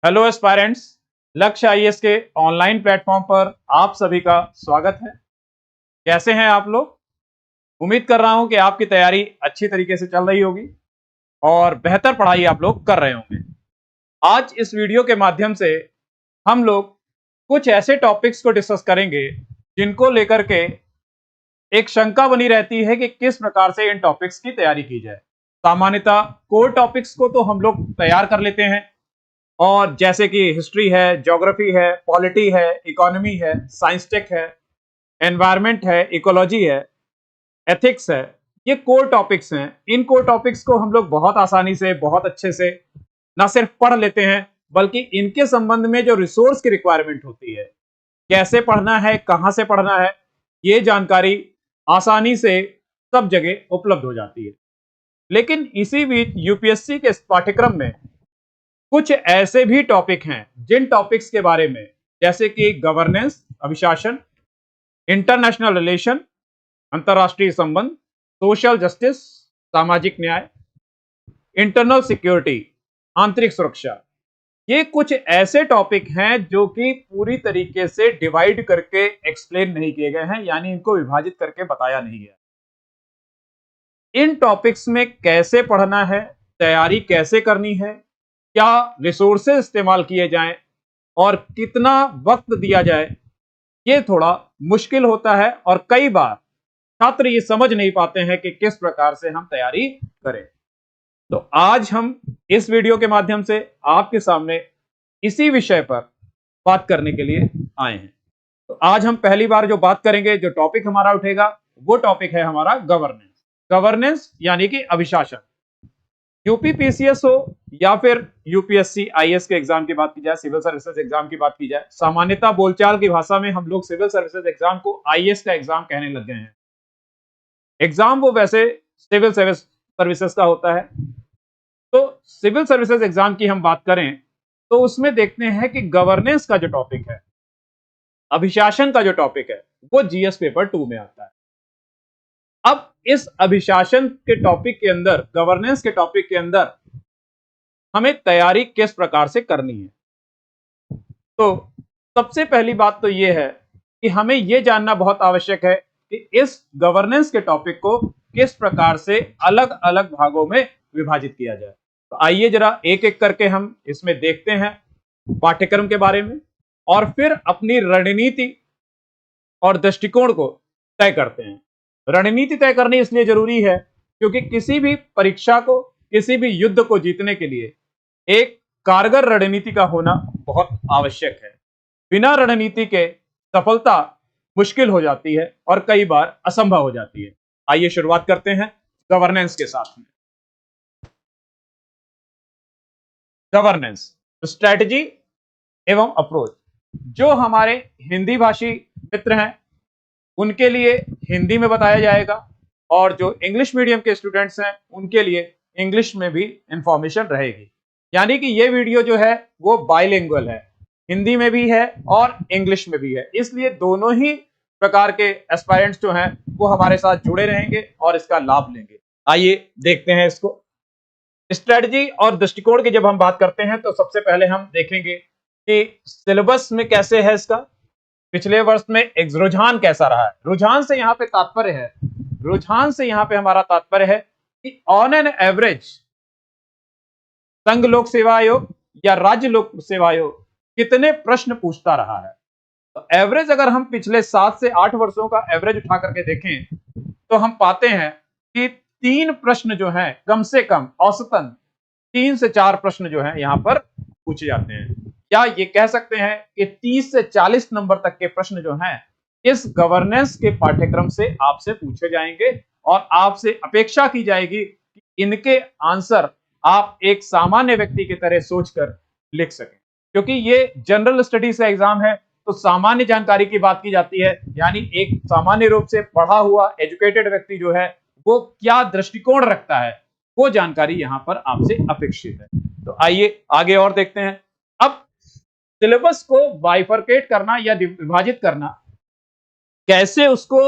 Hello aspirants, लक्ष्य IAS के online platform पर आप सभी का स्वागत है। कैसे हैं आप लोग? उम्मीद कर रहा हूं कि आपकी तैयारी अच्छी तरीके से चल रही होगी और बेहतर पढ़ाई आप लोग कर रहे होंगे। आज इस वीडियो के माध्यम से हम लोग कुछ ऐसे टॉपिक्स को डिस्कस करेंगे जिनको लेकर के एक शंका बनी रहती है कि किस प्रकार से इन टॉपिक्स की तैयारी की जाए। सामान्यतः कोर टॉपिक्स को तो हम लोग तैयार कर लेते हैं, और जैसे कि हिस्ट्री है, ज्योग्राफी है, पॉलिटी है, इकोनॉमी है, साइंस टेक है, एनवायरनमेंट है, इकोलॉजी है, एथिक्स है, ये कोर टॉपिक्स हैं। इन कोर टॉपिक्स को हम लोग बहुत आसानी से, बहुत अच्छे से ना सिर्फ पढ़ लेते हैं, बल्कि इनके संबंध में जो रिसोर्स की रिक्वायरमेंट होती है, कैसे पढ़ना है, कहां से पढ़ना है, ये जानकारी आसानी से सब जगह उपलब्ध हो जाती है। लेकिन इसी बीच यूपीएससी के पाठ्यक्रम में कुछ ऐसे भी टॉपिक हैं जिन टॉपिक्स के बारे में, जैसे कि गवर्नेंस, अभिशासन, इंटरनेशनल रिलेशन, अंतरराष्ट्रीय संबंध, सोशल जस्टिस, सामाजिक न्याय, इंटरनल सिक्योरिटी, आंतरिक सुरक्षा, ये कुछ ऐसे टॉपिक हैं जो कि पूरी तरीके से डिवाइड करके एक्सप्लेन नहीं किए गए हैं, यानी इनको विभाजित करके बताया नहीं गया। इन टॉपिक्स में कैसे पढ़ना है, तैयारी कैसे करनी है, क्या रिसोर्सेज इस्तेमाल किए जाएं और कितना वक्त दिया जाए, ये थोड़ा मुश्किल होता है और कई बार छात्र ये समझ नहीं पाते हैं कि किस प्रकार से हम तैयारी करें। तो आज हम इस वीडियो के माध्यम से आपके सामने इसी विषय पर बात करने के लिए आए हैं। तो आज हम पहली बार जो बात करेंगे, जो टॉपिक हमारा उठेगा, वो टॉपिक है हमारा गवर्नेंस। गवर्नेंस यानी कि अभिशासन। यूपीपीसीएस हो या फिर यूपीएससी आईएएस के एग्जाम की बात की जाए, सिविल सर्विसेज एग्जाम की बात की जाए, सामान्यतः बोलचाल की भाषा में हम लोग सिविल सर्विसेज एग्जाम को आईएएस का एग्जाम कहने लग गए हैं। एग्जाम वो वैसे सिविल सर्विसेज का होता है। तो सिविल सर्विसेज एग्जाम की हम बात करें तो उसमें देखते हैं कि गवर्नेंस का जो टॉपिक है, अभिशासन का जो टॉपिक है, वो जीएस पेपर 2 में आता है। अब इस अभिशासन के टॉपिक के अंदर, गवर्नेंस के टॉपिक के अंदर हमें तैयारी किस प्रकार से करनी है, तो सबसे पहली बात तो यह है कि हमें यह जानना बहुत आवश्यक है कि इस गवर्नेंस के टॉपिक को किस प्रकार से अलग अलग भागों में विभाजित किया जाए। तो आइए जरा एक एक करके हम इसमें देखते हैं पाठ्यक्रम के बारे में, और फिर अपनी रणनीति और दृष्टिकोण को तय करते हैं। रणनीति तय करनी इसलिए जरूरी है क्योंकि किसी भी परीक्षा को, किसी भी युद्ध को जीतने के लिए एक कारगर रणनीति का होना बहुत आवश्यक है। बिना रणनीति के सफलता मुश्किल हो जाती है और कई बार असंभव हो जाती है। आइए शुरुआत करते हैं गवर्नेंस के साथ में। गवर्नेंस, स्ट्रेटजी एवं अप्रोच। जो हमारे हिंदी भाषी मित्र हैं उनके लिए हिंदी में बताया जाएगा, और जो इंग्लिश मीडियम के स्टूडेंट्स हैं उनके लिए इंग्लिश में भी इंफॉर्मेशन रहेगी। यानी कि ये वीडियो जो है वो बाइलिंगुअल है, हिंदी में भी है और इंग्लिश में भी है, इसलिए दोनों ही प्रकार के एस्पायरेंट्स जो हैं वो हमारे साथ जुड़े रहेंगे और इसका लाभ लेंगे। आइए देखते हैं इसको। स्ट्रेटजी और दृष्टिकोण की जब हम बात करते हैं तो सबसे पहले हम देखेंगे कि सिलेबस में कैसे है इसका, पिछले वर्ष में एक रुझान कैसा रहा है। रुझान से यहाँ पे तात्पर्य है, रुझान से यहाँ पे हमारा तात्पर्य है कि ऑन एन एवरेज संघ लोक सेवा आयोग या राज्य लोक सेवा आयोग कितने प्रश्न पूछता रहा है। तो एवरेज अगर हम पिछले 7 से 8 वर्षों का एवरेज उठा करके देखें तो हम पाते हैं कि 3 प्रश्न जो हैं, कम से कम औसतन 3 से 4 प्रश्न जो हैं यहाँ पर पूछे जाते हैं, या ये कह सकते हैं कि 30 से 40 नंबर तक के प्रश्न जो हैं इस गवर्नेंस के पाठ्यक्रम से आपसे पूछे जाएंगे, और आपसे अपेक्षा की जाएगी कि इनके आंसर आप एक सामान्य व्यक्ति की तरह सोचकर लिख सकें। क्योंकि ये जनरल स्टडीज का एग्जाम है तो सामान्य जानकारी की बात की जाती है, यानी एक सामान्य रूप से पढ़ा हुआ एजुकेटेड व्यक्ति जो है वो क्या दृष्टिकोण रखता है, वो जानकारी यहां पर आपसे अपेक्षित है। तो आइए आगे और देखते हैं। अब सिलेबस को बाइफरकेट करना या विभाजित करना, कैसे उसको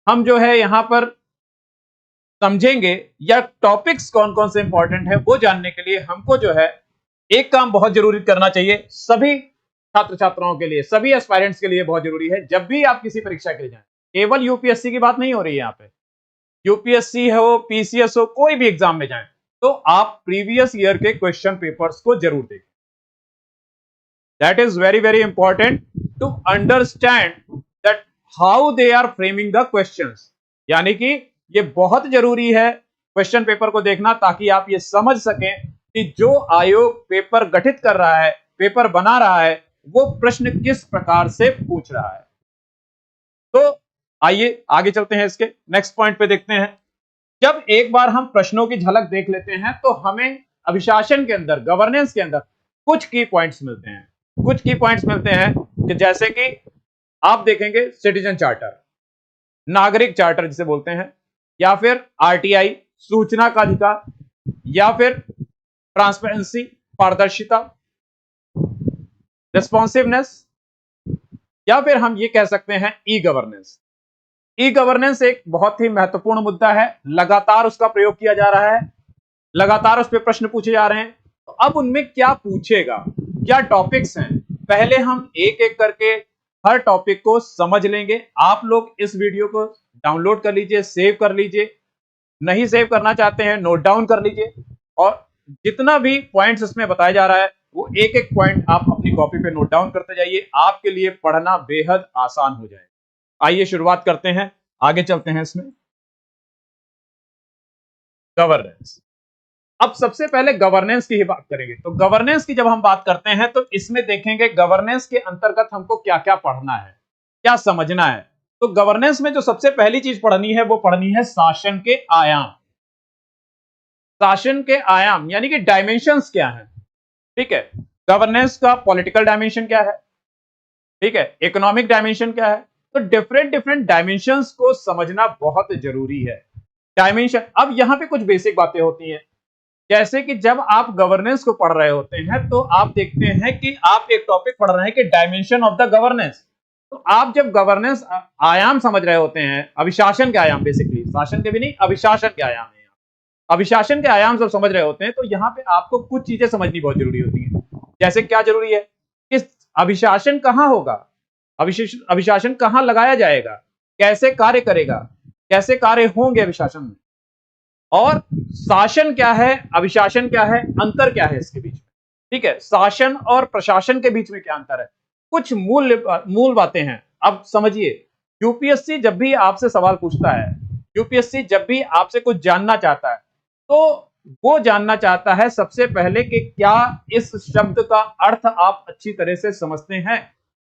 हम जो है यहां पर समझेंगे, या टॉपिक्स कौन कौन से इंपॉर्टेंट है वो जानने के लिए हमको जो है एक काम बहुत जरूरी करना चाहिए सभी छात्र छात्राओं के लिए, सभी एस्पायरेंट्स के लिए बहुत जरूरी है। जब भी आप किसी परीक्षा के लिए जाएं, केवल यूपीएससी की बात नहीं हो रही है यहाँ पे, यूपीएससी हो, पीसीएस हो, कोई भी एग्जाम में जाएं तो आप प्रीवियस ईयर के क्वेश्चन पेपर्स को जरूर देखें। That is very very important to understand that how they are framing the questions. यानी कि ये बहुत जरूरी है क्वेश्चन पेपर को देखना, ताकि आप ये समझ सकें कि जो आयोग पेपर गठित कर रहा है, पेपर बना रहा है, वो प्रश्न किस प्रकार से पूछ रहा है। तो आइए आगे चलते हैं, इसके नेक्स्ट पॉइंट पे देखते हैं। जब एक बार हम प्रश्नों की झलक देख लेते हैं तो हमें अभिशासन के अंदर, गवर्नेंस के अंदर कुछ की पॉइंट्स मिलते हैं। कुछ की पॉइंट्स मिलते हैं कि जैसे कि आप देखेंगे सिटीजन चार्टर, नागरिक चार्टर जिसे बोलते हैं, या फिर आरटीआई सूचना का अधिकार, या फिर ट्रांसपेरेंसी पारदर्शिता, रिस्पॉन्सिवनेस, या फिर हम ये कह सकते हैं ई गवर्नेंस। ई गवर्नेंस एक बहुत ही महत्वपूर्ण मुद्दा है, लगातार उसका प्रयोग किया जा रहा है, लगातार उस पर प्रश्न पूछे जा रहे हैं। तो अब उनमें क्या पूछेगा, क्या टॉपिक्स हैं, पहले हम एक एक करके हर टॉपिक को समझ लेंगे। आप लोग इस वीडियो को डाउनलोड कर लीजिए, सेव कर लीजिए, नहीं सेव करना चाहते हैं नोट डाउन कर लीजिए, और जितना भी पॉइंट्स इसमें बताया जा रहा है वो एक एक पॉइंट आप अपनी कॉपी पे नोट डाउन करते जाइए, आपके लिए पढ़ना बेहद आसान हो जाएगा। आइए शुरुआत करते हैं, आगे चलते हैं इसमें। गवर्नेंस, अब सबसे पहले गवर्नेंस की ही बात करेंगे। तो गवर्नेंस की जब हम बात करते हैं तो इसमें देखेंगे गवर्नेंस के अंतर्गत हमको क्या क्या पढ़ना है, क्या समझना है। तो गवर्नेंस में जो सबसे पहली चीज पढ़नी है वो पढ़नी है शासन के आयाम। शासन के आयाम यानी कि डायमेंशंस क्या हैं, ठीक है। गवर्नेंस का पॉलिटिकल डायमेंशन क्या है, ठीक है, इकोनॉमिक डायमेंशन क्या है। तो डिफरेंट डिफरेंट डायमेंशंस को समझना बहुत जरूरी है। डायमेंशन, अब यहां पे कुछ बेसिक बातें होती हैं, जैसे कि जब आप गवर्नेंस को पढ़ रहे होते हैं तो आप देखते हैं कि आप एक टॉपिक पढ़ रहे हैं कि डायमेंशन ऑफ द गवर्नेंस। तो आप जब गवर्नेंस आयाम समझ रहे होते हैं, अभिशासन के आयाम, बेसिकली शासन के भी नहीं, अभिशासन के आयाम है, अभिशासन के आयाम सब समझ रहे होते हैं, तो यहाँ पे आपको कुछ चीजें समझनी बहुत जरूरी होती है। जैसे क्या जरूरी है कि अभिशासन कहां होगा, अभिशासन कहां लगाया जाएगा, कैसे कार्य करेगा, कैसे कार्य होंगे अभिशासन में, और शासन क्या है, अभिशासन क्या है, अंतर क्या है इसके बीच में, ठीक है। शासन और प्रशासन के बीच में क्या अंतर है, कुछ मूल बातें हैं। अब समझिए, यूपीएससी जब भी आपसे सवाल पूछता है, यूपीएससी जब भी आपसे कुछ जानना चाहता है, तो वो जानना चाहता है सबसे पहले कि क्या इस शब्द का अर्थ आप अच्छी तरह से समझते हैं,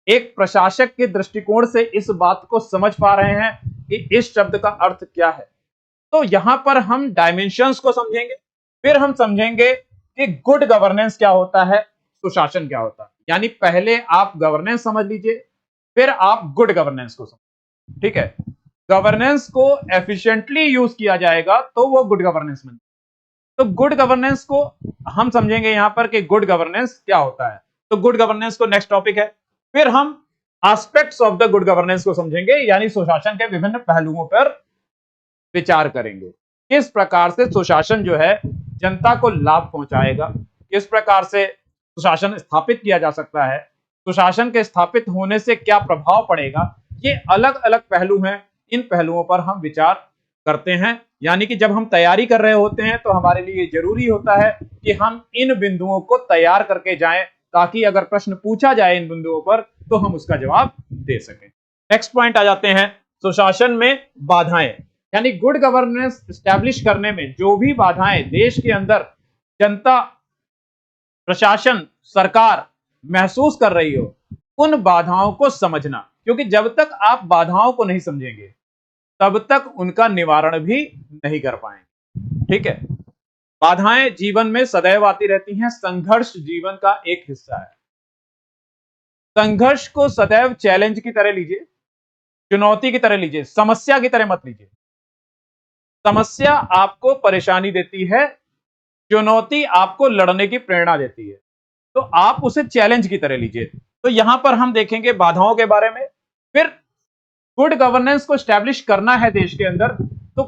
एक प्रशासक के दृष्टिकोण से इस बात को समझ पा रहे हैं कि इस शब्द का अर्थ क्या है। तो यहां पर हम डायमेंशंस को समझेंगे, फिर हम समझेंगे कि गुड गवर्नेंस क्या होता है, सुशासन क्या होता है। यानी पहले आप गवर्नेंस समझ लीजिए, फिर आप गुड गवर्नेंस को समझिए, ठीक है। गवर्नेंस को एफिशिएंटली यूज किया जाएगा तो वो गुड गवर्नेंस में। तो गुड गवर्नेंस को हम समझेंगे यहां पर कि गुड गवर्नेंस क्या होता है। तो गुड गवर्नेंस को नेक्स्ट टॉपिक है। फिर हम aspects of the good governance को समझेंगे, यानी सुशासन के विभिन्न पहलुओं पर विचार करेंगे। किस प्रकार से सुशासन जो है जनता को लाभ पहुंचाएगा, किस प्रकार से सुशासन स्थापित किया जा सकता है, सुशासन के स्थापित होने से क्या प्रभाव पड़ेगा, ये अलग अलग पहलू हैं। इन पहलुओं पर हम विचार करते हैं। यानी कि जब हम तैयारी कर रहे होते हैं तो हमारे लिए जरूरी होता है कि हम इन बिंदुओं को तैयार करके जाएं, ताकि अगर प्रश्न पूछा जाए इन बिंदुओं पर तो हम उसका जवाब दे सकें। नेक्स्ट पॉइंट आ जाते हैं, सुशासन में बाधाएं। यानी गुड गवर्नेंस स्टैब्लिश करने में जो भी बाधाएं देश के अंदर जनता, प्रशासन, सरकार महसूस कर रही हो, उन बाधाओं को समझना। क्योंकि जब तक आप बाधाओं को नहीं समझेंगे तब तक उनका निवारण भी नहीं कर पाएंगे, ठीक है। बाधाएं जीवन में सदैव आती रहती हैं, संघर्ष जीवन का एक हिस्सा है। संघर्ष को सदैव चैलेंज की तरह लीजिए, चुनौती की तरह लीजिए, समस्या की तरह मत लीजिए। समस्या आपको परेशानी देती है, चुनौती आपको लड़ने की प्रेरणा देती है, तो आप उसे चैलेंज की तरह लीजिए। तो यहां पर हम देखेंगे बाधाओं के बारे में। फिर गुड गवर्नेंस को स्टैब्लिश करना है देश के अंदर, तो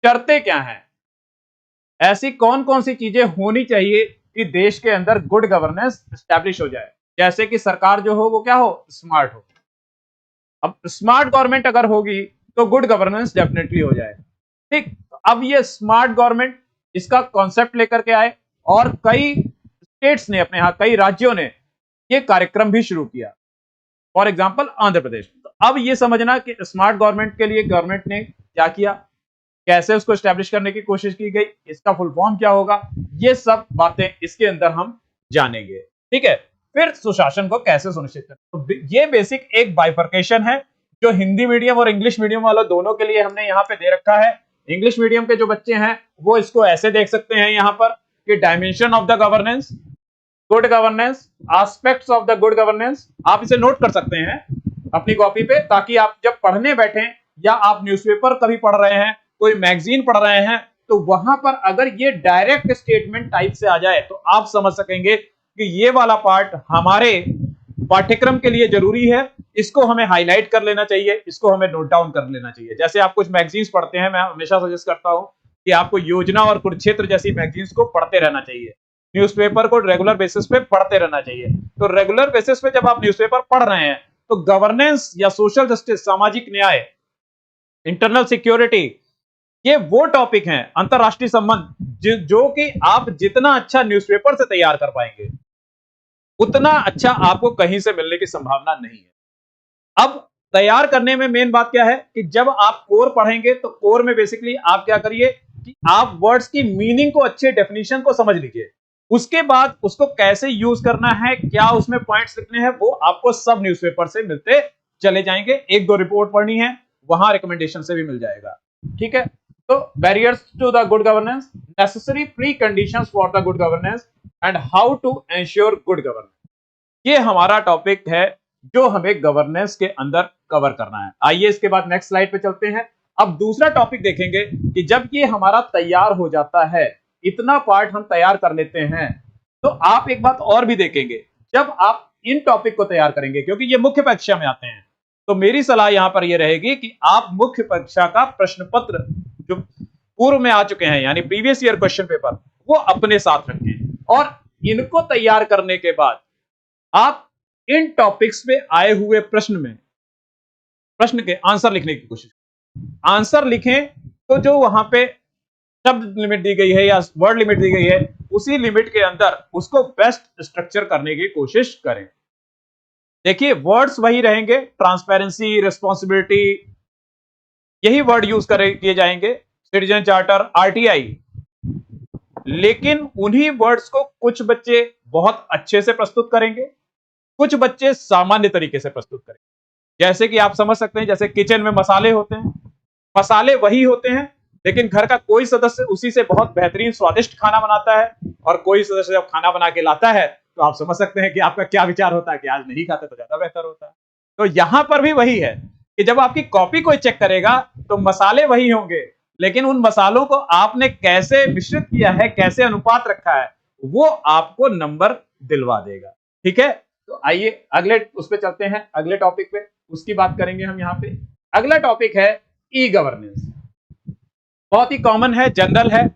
शर्तें क्या हैं, ऐसी कौन कौन सी चीजें होनी चाहिए कि देश के अंदर गुड गवर्नेंस स्टैब्लिश हो जाए, जैसे कि सरकार जो हो वो क्या हो, स्मार्ट हो। अब स्मार्ट गवर्नमेंट अगर होगी तो गुड गवर्नेंस डेफिनेटली हो जाएगा। ठीक, अब ये स्मार्ट गवर्नमेंट इसका कॉन्सेप्ट लेकर के आए और कई स्टेट्स ने अपने यहाँ, कई राज्यों ने ये कार्यक्रम भी शुरू किया। For example Andhra Pradesh. तो अब ये समझना कि स्मार्ट गवर्नमेंट के लिए गवर्नमेंट ने क्या किया, कैसे उसको स्टैब्लिश करने की कोशिश की गई, इसका फुल फॉर्म क्या होगा, ये सब बातें इसके अंदर हम जानेंगे। ठीक है, फिर सुशासन को कैसे सुनिश्चित करें। तो ये बेसिक एक बाइफर्केशन है जो हिंदी मीडियम और इंग्लिश मीडियम वालों दोनों के लिए हमने यहाँ पे दे रखा है। इंग्लिश मीडियम के जो बच्चे हैं वो इसको ऐसे देख सकते हैं यहाँ पर कि dimension of the governance, good governance, aspects of the good governance. आप इसे नोट कर सकते हैं अपनी कॉपी पे, ताकि आप जब पढ़ने बैठे या आप न्यूज़पेपर कभी पढ़ रहे हैं, कोई मैगजीन पढ़ रहे हैं, तो वहां पर अगर ये डायरेक्ट स्टेटमेंट टाइप से आ जाए तो आप समझ सकेंगे कि ये वाला पार्ट हमारे पाठ्यक्रम के लिए जरूरी है, इसको हमें हाईलाइट कर लेना चाहिए, इसको हमें नोट डाउन कर लेना चाहिए। जैसे आप कुछ मैगजीन्स पढ़ते हैं, मैं हमेशा सजेस्ट करता हूं कि आपको योजना और कुरुक्षेत्र जैसी मैगजीन्स को पढ़ते रहना चाहिए, न्यूज़पेपर को रेगुलर बेसिस पे पढ़ते रहना चाहिए। तो रेगुलर बेसिस पे जब आप न्यूज़पेपर पढ़ रहे हैं तो गवर्नेंस या सोशल जस्टिस, सामाजिक न्याय, इंटरनल सिक्योरिटी, ये वो टॉपिक हैं, अंतरराष्ट्रीय संबंध, जो कि आप जितना अच्छा न्यूज़पेपर से तैयार कर पाएंगे उतना अच्छा आपको कहीं से मिलने की संभावना नहीं है। अब तैयार करने में मेन बात क्या है कि जब आप कोर पढ़ेंगे तो कोर में बेसिकली आप क्या करिए कि आप वर्ड्स की मीनिंग को, अच्छे डेफिनेशन को समझ लीजिए। उसके बाद उसको कैसे यूज करना है, क्या उसमें पॉइंट्स लिखने हैं, वो आपको सब न्यूज़पेपर से मिलते चले जाएंगे। एक दो रिपोर्ट पढ़नी है, वहां रिकमेंडेशन से भी मिल जाएगा। ठीक है, तो barriers to the good governance, necessary pre conditions for the good governance and how to ensure good governance, ये हमारा टॉपिक है जो हमें गवर्नेंस के अंदर कवर करना है। आइए इसके बाद नेक्स्ट स्लाइड पे चलते हैं। अब दूसरा टॉपिक देखेंगे कि जब ये हमारा तैयार हो जाता है, इतना पार्ट हम तैयार कर लेते हैं, तो आप एक बात और भी देखेंगे, जब आप इन टॉपिक को तैयार करेंगे, क्योंकि ये मुख्य परीक्षा में आते हैं, तो मेरी सलाह यहां पर ये रहेगी कि आप मुख्य परीक्षा का प्रश्न पत्र जो पूर्व में आ चुके हैं, यानी प्रीवियस ईयर क्वेश्चन पेपर, वो अपने साथ रखें और इनको तैयार करने के बाद आप इन टॉपिक्स में आए हुए प्रश्न के आंसर लिखने की कोशिश करें। आंसर लिखें तो जो वहां पे शब्द लिमिट दी गई है या वर्ड लिमिट दी गई है, उसी लिमिट के अंदर उसको बेस्ट स्ट्रक्चर करने की कोशिश करें। देखिए वर्ड्स वही रहेंगे, ट्रांसपेरेंसी, रिस्पॉन्सिबिलिटी, यही वर्ड यूज किए जाएंगे, सिटीजन चार्टर, आरटीआई, लेकिन उन्हीं वर्ड्स को कुछ बच्चे बहुत अच्छे से प्रस्तुत करेंगे, कुछ बच्चे सामान्य तरीके से प्रस्तुत करेंगे। जैसे कि आप समझ सकते हैं, जैसे किचन में मसाले होते हैं, मसाले वही होते हैं, लेकिन घर का कोई सदस्य उसी से बहुत बेहतरीन स्वादिष्ट खाना बनाता है, और कोई सदस्य जब खाना बना के लाता है तो आप समझ सकते हैं कि आपका क्या विचार होता है कि आज नहीं खाते तो ज्यादा बेहतर होता है। तो यहां पर भी वही है कि जब आपकी कॉपी कोई चेक करेगा तो मसाले वही होंगे, लेकिन उन मसालों को आपने कैसे मिश्रित किया है, कैसे अनुपात रखा है, वो आपको नंबर दिलवा देगा। ठीक है, तो आइए अगले उस पे चलते हैं, अगले टॉपिक पे, उसकी बात करेंगे हम यहाँ पे। अगला टॉपिक है ई गवर्नेंस। बहुत ही कॉमन है, जनरल है,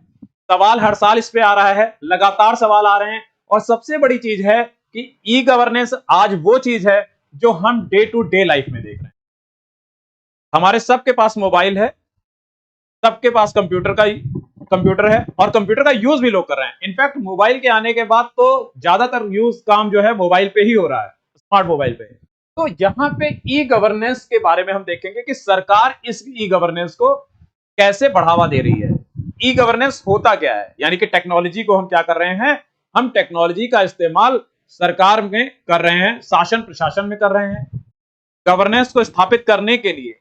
सवाल हर साल इस पे आ रहा है, लगातार सवाल आ रहे हैं, और सबसे बड़ी चीज है कि ई गवर्नेंस आज वो चीज है जो हम डे टू डे लाइफ में देख रहे हैं। हमारे सबके पास मोबाइल है, सबके पास कंप्यूटर है, और कंप्यूटर का यूज भी लोग कर रहे हैं। इनफैक्ट मोबाइल के आने के बाद तो ज्यादातर यूज काम जो है मोबाइल पे ही हो रहा है, स्मार्ट मोबाइल पे। तो यहां पे ई गवर्नेंस के बारे में हम देखेंगे कि सरकार इस ई गवर्नेंस को कैसे बढ़ावा दे रही है। ई गवर्नेंस होता क्या है, यानी कि टेक्नोलॉजी को हम क्या कर रहे हैं, हम टेक्नोलॉजी का इस्तेमाल सरकार में कर रहे हैं, शासन प्रशासन में कर रहे हैं। गवर्नेंस को स्थापित करने के लिए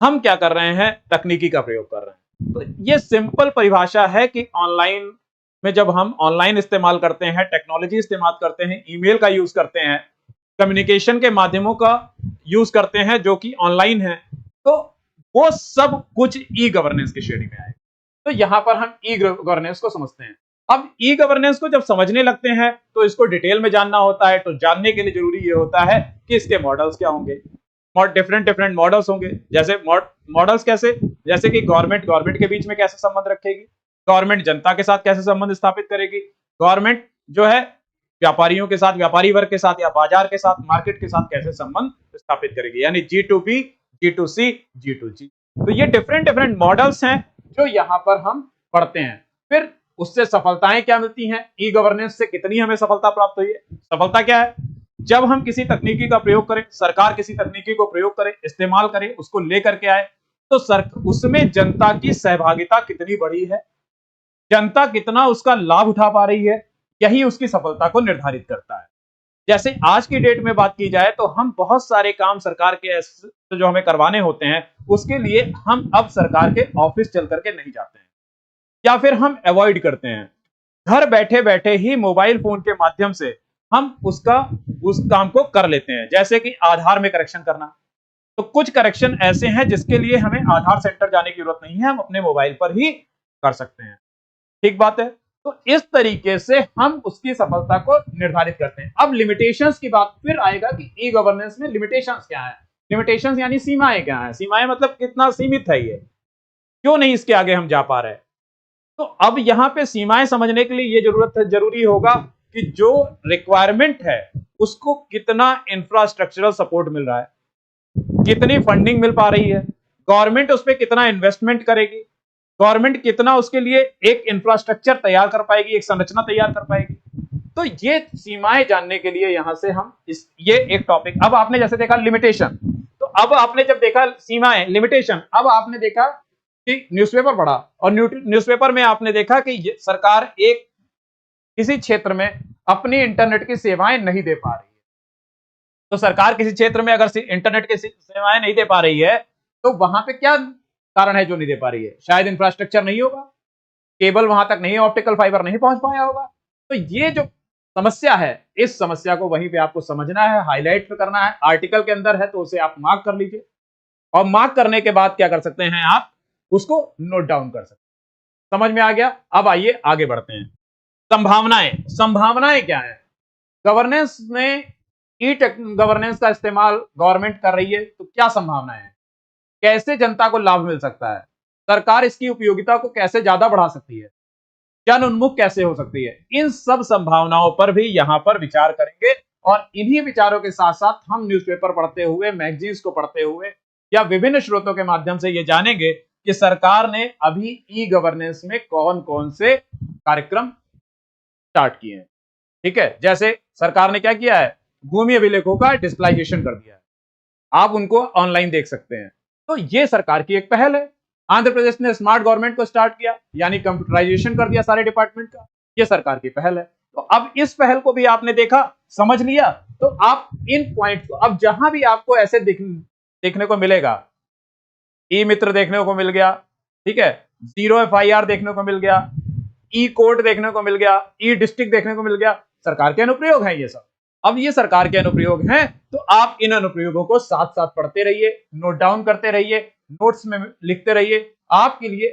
हम क्या कर रहे हैं, तकनीकी का प्रयोग कर रहे हैं। तो ये सिंपल परिभाषा है कि ऑनलाइन में जब हम ऑनलाइन इस्तेमाल करते हैं, टेक्नोलॉजी इस्तेमाल करते हैं, ईमेल का यूज करते हैं, कम्युनिकेशन के माध्यमों का यूज करते हैं जो कि ऑनलाइन है, तो वो सब कुछ ई गवर्नेंस की श्रेणी में आए। तो यहां पर हम ई गवर्नेंस को समझते हैं। अब ई गवर्नेंस को जब समझने लगते हैं तो इसको डिटेल में जानना होता है। तो जानने के लिए जरूरी ये होता है कि इसके मॉडल्स क्या होंगे, डिफरेंट मॉडल्स होंगे। जैसे मॉडल्स कैसे, जैसे कि गवर्नमेंट के बीच में कैसे संबंध रखेगी, गवर्नमेंट जनता के साथ कैसे संबंध स्थापित करेगी, गवर्नमेंट जो है व्यापारियों के साथ, व्यापारी वर्ग के साथ या बाजार के साथ, मार्केट के साथ कैसे संबंध स्थापित करेगी, यानी G2B, G2C, G2G। तो ये डिफरेंट डिफरेंट मॉडल्स हैं जो यहाँ पर हम पढ़ते हैं। फिर उससे सफलताएं क्या मिलती हैं, ई गवर्नेंस से कितनी हमें सफलता प्राप्त हुई है। सफलता क्या है, जब हम किसी तकनीकी का प्रयोग करें, सरकार किसी तकनीकी को प्रयोग करे, इस्तेमाल करे, उसको लेकर के आए, तो उसमें जनता की सहभागिता कितनी बड़ी है, जनता कितना उसका लाभ उठा पा रही है, यही उसकी सफलता को निर्धारित करता है। जैसे आज की डेट में बात की जाए तो हम बहुत सारे काम सरकार के जो हमें करवाने होते हैं, उसके लिए हम अब सरकार के ऑफिस चल करके नहीं जाते हैं, या फिर हम अवॉइड करते हैं। घर बैठे बैठे ही मोबाइल फोन के माध्यम से हम उस काम को कर लेते हैं। जैसे कि आधार में करेक्शन करना, तो कुछ करेक्शन ऐसे हैं जिसके लिए हमें आधार सेंटर जाने की जरूरत नहीं है, हम अपने मोबाइल पर ही कर सकते हैं। ठीक बात है। तो इस तरीके से हम उसकी सफलता को निर्धारित करते हैं। अब लिमिटेशंस की बात फिर आएगा कि ई गवर्नेंस में लिमिटेशंस क्या है। लिमिटेशंस यानी सीमाएं क्या है, सीमाएं मतलब कितना सीमित है ये, क्यों नहीं इसके आगे हम जा पा रहे। तो अब यहां पे सीमाएं समझने के लिए ये जरूरी होगा कि जो रिक्वायरमेंट है उसको कितना इंफ्रास्ट्रक्चरल सपोर्ट मिल रहा है, कितनी फंडिंग मिल पा रही है, गवर्नमेंट उस पर कितना इन्वेस्टमेंट करेगी, गवर्नमेंट कितना उसके लिए एक इंफ्रास्ट्रक्चर तैयार कर पाएगी, एक संरचना तैयार कर पाएगी। तो ये सीमाएं जानने के लिए यहां से हम ये एक टॉपिक। अब आपने जैसे देखा लिमिटेशन, तो अब आपने जब देखा सीमाएं, लिमिटेशन, अब आपने देखा कि न्यूज़पेपर पढ़ा और न्यूज़पेपर में आपने देखा कि सरकार एक किसी क्षेत्र में अपनी इंटरनेट की सेवाएं नहीं दे पा रही है। तो सरकार किसी क्षेत्र में अगर इंटरनेट की सेवाएं नहीं दे पा रही है, तो वहां पे क्या कारण है जो नहीं दे पा रही है, शायद इंफ्रास्ट्रक्चर नहीं होगा, केबल वहां तक नहीं, ऑप्टिकल फाइबर नहीं पहुंच पाया होगा। तो ये जो समस्या है, इस समस्या को वहीं पे आपको समझना है, हाईलाइट करना है। आर्टिकल के अंदर है तो उसे आप मार्क कर लीजिए, और मार्क करने के बाद क्या कर सकते हैं, आप उसको नोट डाउन कर सकते हैं। समझ में आ गया। अब आइए आगे बढ़ते हैं। संभावनाएं, संभावनाएं क्या है गवर्नेंस में, ई गवर्नेंस का इस्तेमाल गवर्नमेंट कर रही है तो क्या संभावनाएं है, कैसे जनता को लाभ मिल सकता है, सरकार इसकी उपयोगिता को कैसे ज्यादा बढ़ा सकती है, जन उन्मुख कैसे हो सकती है, इन सब संभावनाओं पर भी यहां पर विचार करेंगे। और इन्हीं विचारों के साथ साथ हम न्यूज़पेपर पढ़ते हुए, मैगजीन्स को पढ़ते हुए या विभिन्न स्रोतों के माध्यम से ये जानेंगे कि सरकार ने अभी ई गवर्नेंस में कौन कौन से कार्यक्रम स्टार्ट किए हैं। ठीक है, जैसे सरकार ने क्या किया है, भूमि अभिलेखों का डिजिटलाइजेशन कर दिया है, आप उनको ऑनलाइन देख सकते हैं। तो ये सरकार की एक पहल है। आंध्र प्रदेश ने स्मार्ट गवर्नमेंट को स्टार्ट किया, यानी कंप्यूटराइजेशन कर दिया सारे डिपार्टमेंट का, ये सरकार की पहल है। तो अब इस पहल को भी आपने देखा, समझ लिया, तो आप इन पॉइंट को, अब जहां भी आपको ऐसे देखने को मिलेगा, ई मित्र देखने को मिल गया, ठीक है, जीरो FIR देखने को मिल गया, ई कोर्ट देखने को मिल गया, ई डिस्ट्रिक्ट देखने को मिल गया, सरकार के अनुप्रयोग हैं ये सब। अब ये सरकार के अनुप्रयोग हैं, तो आप इन अनुप्रयोगों को साथ साथ पढ़ते रहिए, नोट डाउन करते रहिए, नोट्स में लिखते रहिए, आपके लिए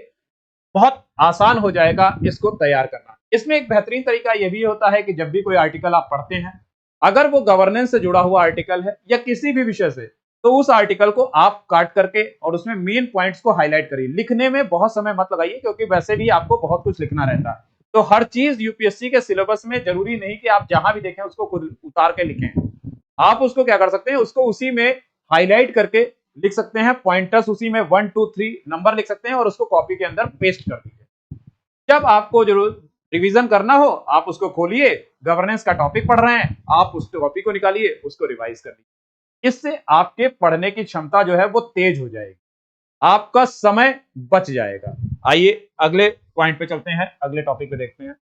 बहुत आसान हो जाएगा इसको तैयार करना। इसमें एक बेहतरीन तरीका यह भी होता है कि जब भी कोई आर्टिकल आप पढ़ते हैं, अगर वो गवर्नेंस से जुड़ा हुआ आर्टिकल है या किसी भी विषय से, तो उस आर्टिकल को आप काट करके और उसमें मेन पॉइंट्स को हाईलाइट करिए। लिखने में बहुत समय मत लगाइए, क्योंकि वैसे भी आपको बहुत कुछ लिखना रहता है। तो हर चीज यूपीएससी के सिलेबस में जरूरी नहीं कि आप जहां भी देखें उसको खुद उतार के लिखें। आप उसको क्या कर सकते हैं, उसको उसी में हाईलाइट करके लिख सकते हैं, पॉइंटर्स उसी में 1 2 3 नंबर लिख सकते हैं और उसको कॉपी के अंदर पेस्ट कर दीजिए। जब आपको जरूर रिवीजन करना हो, आप उसको खोलिए, गवर्नेंस का टॉपिक पढ़ रहे हैं, आप उस टॉपिक को निकालिए, उसको रिवाइज कर लीजिए। इससे आपके पढ़ने की क्षमता जो है वो तेज हो जाएगी, आपका समय बच जाएगा। आइए अगले पॉइंट पे चलते हैं, अगले टॉपिक पे देखते हैं।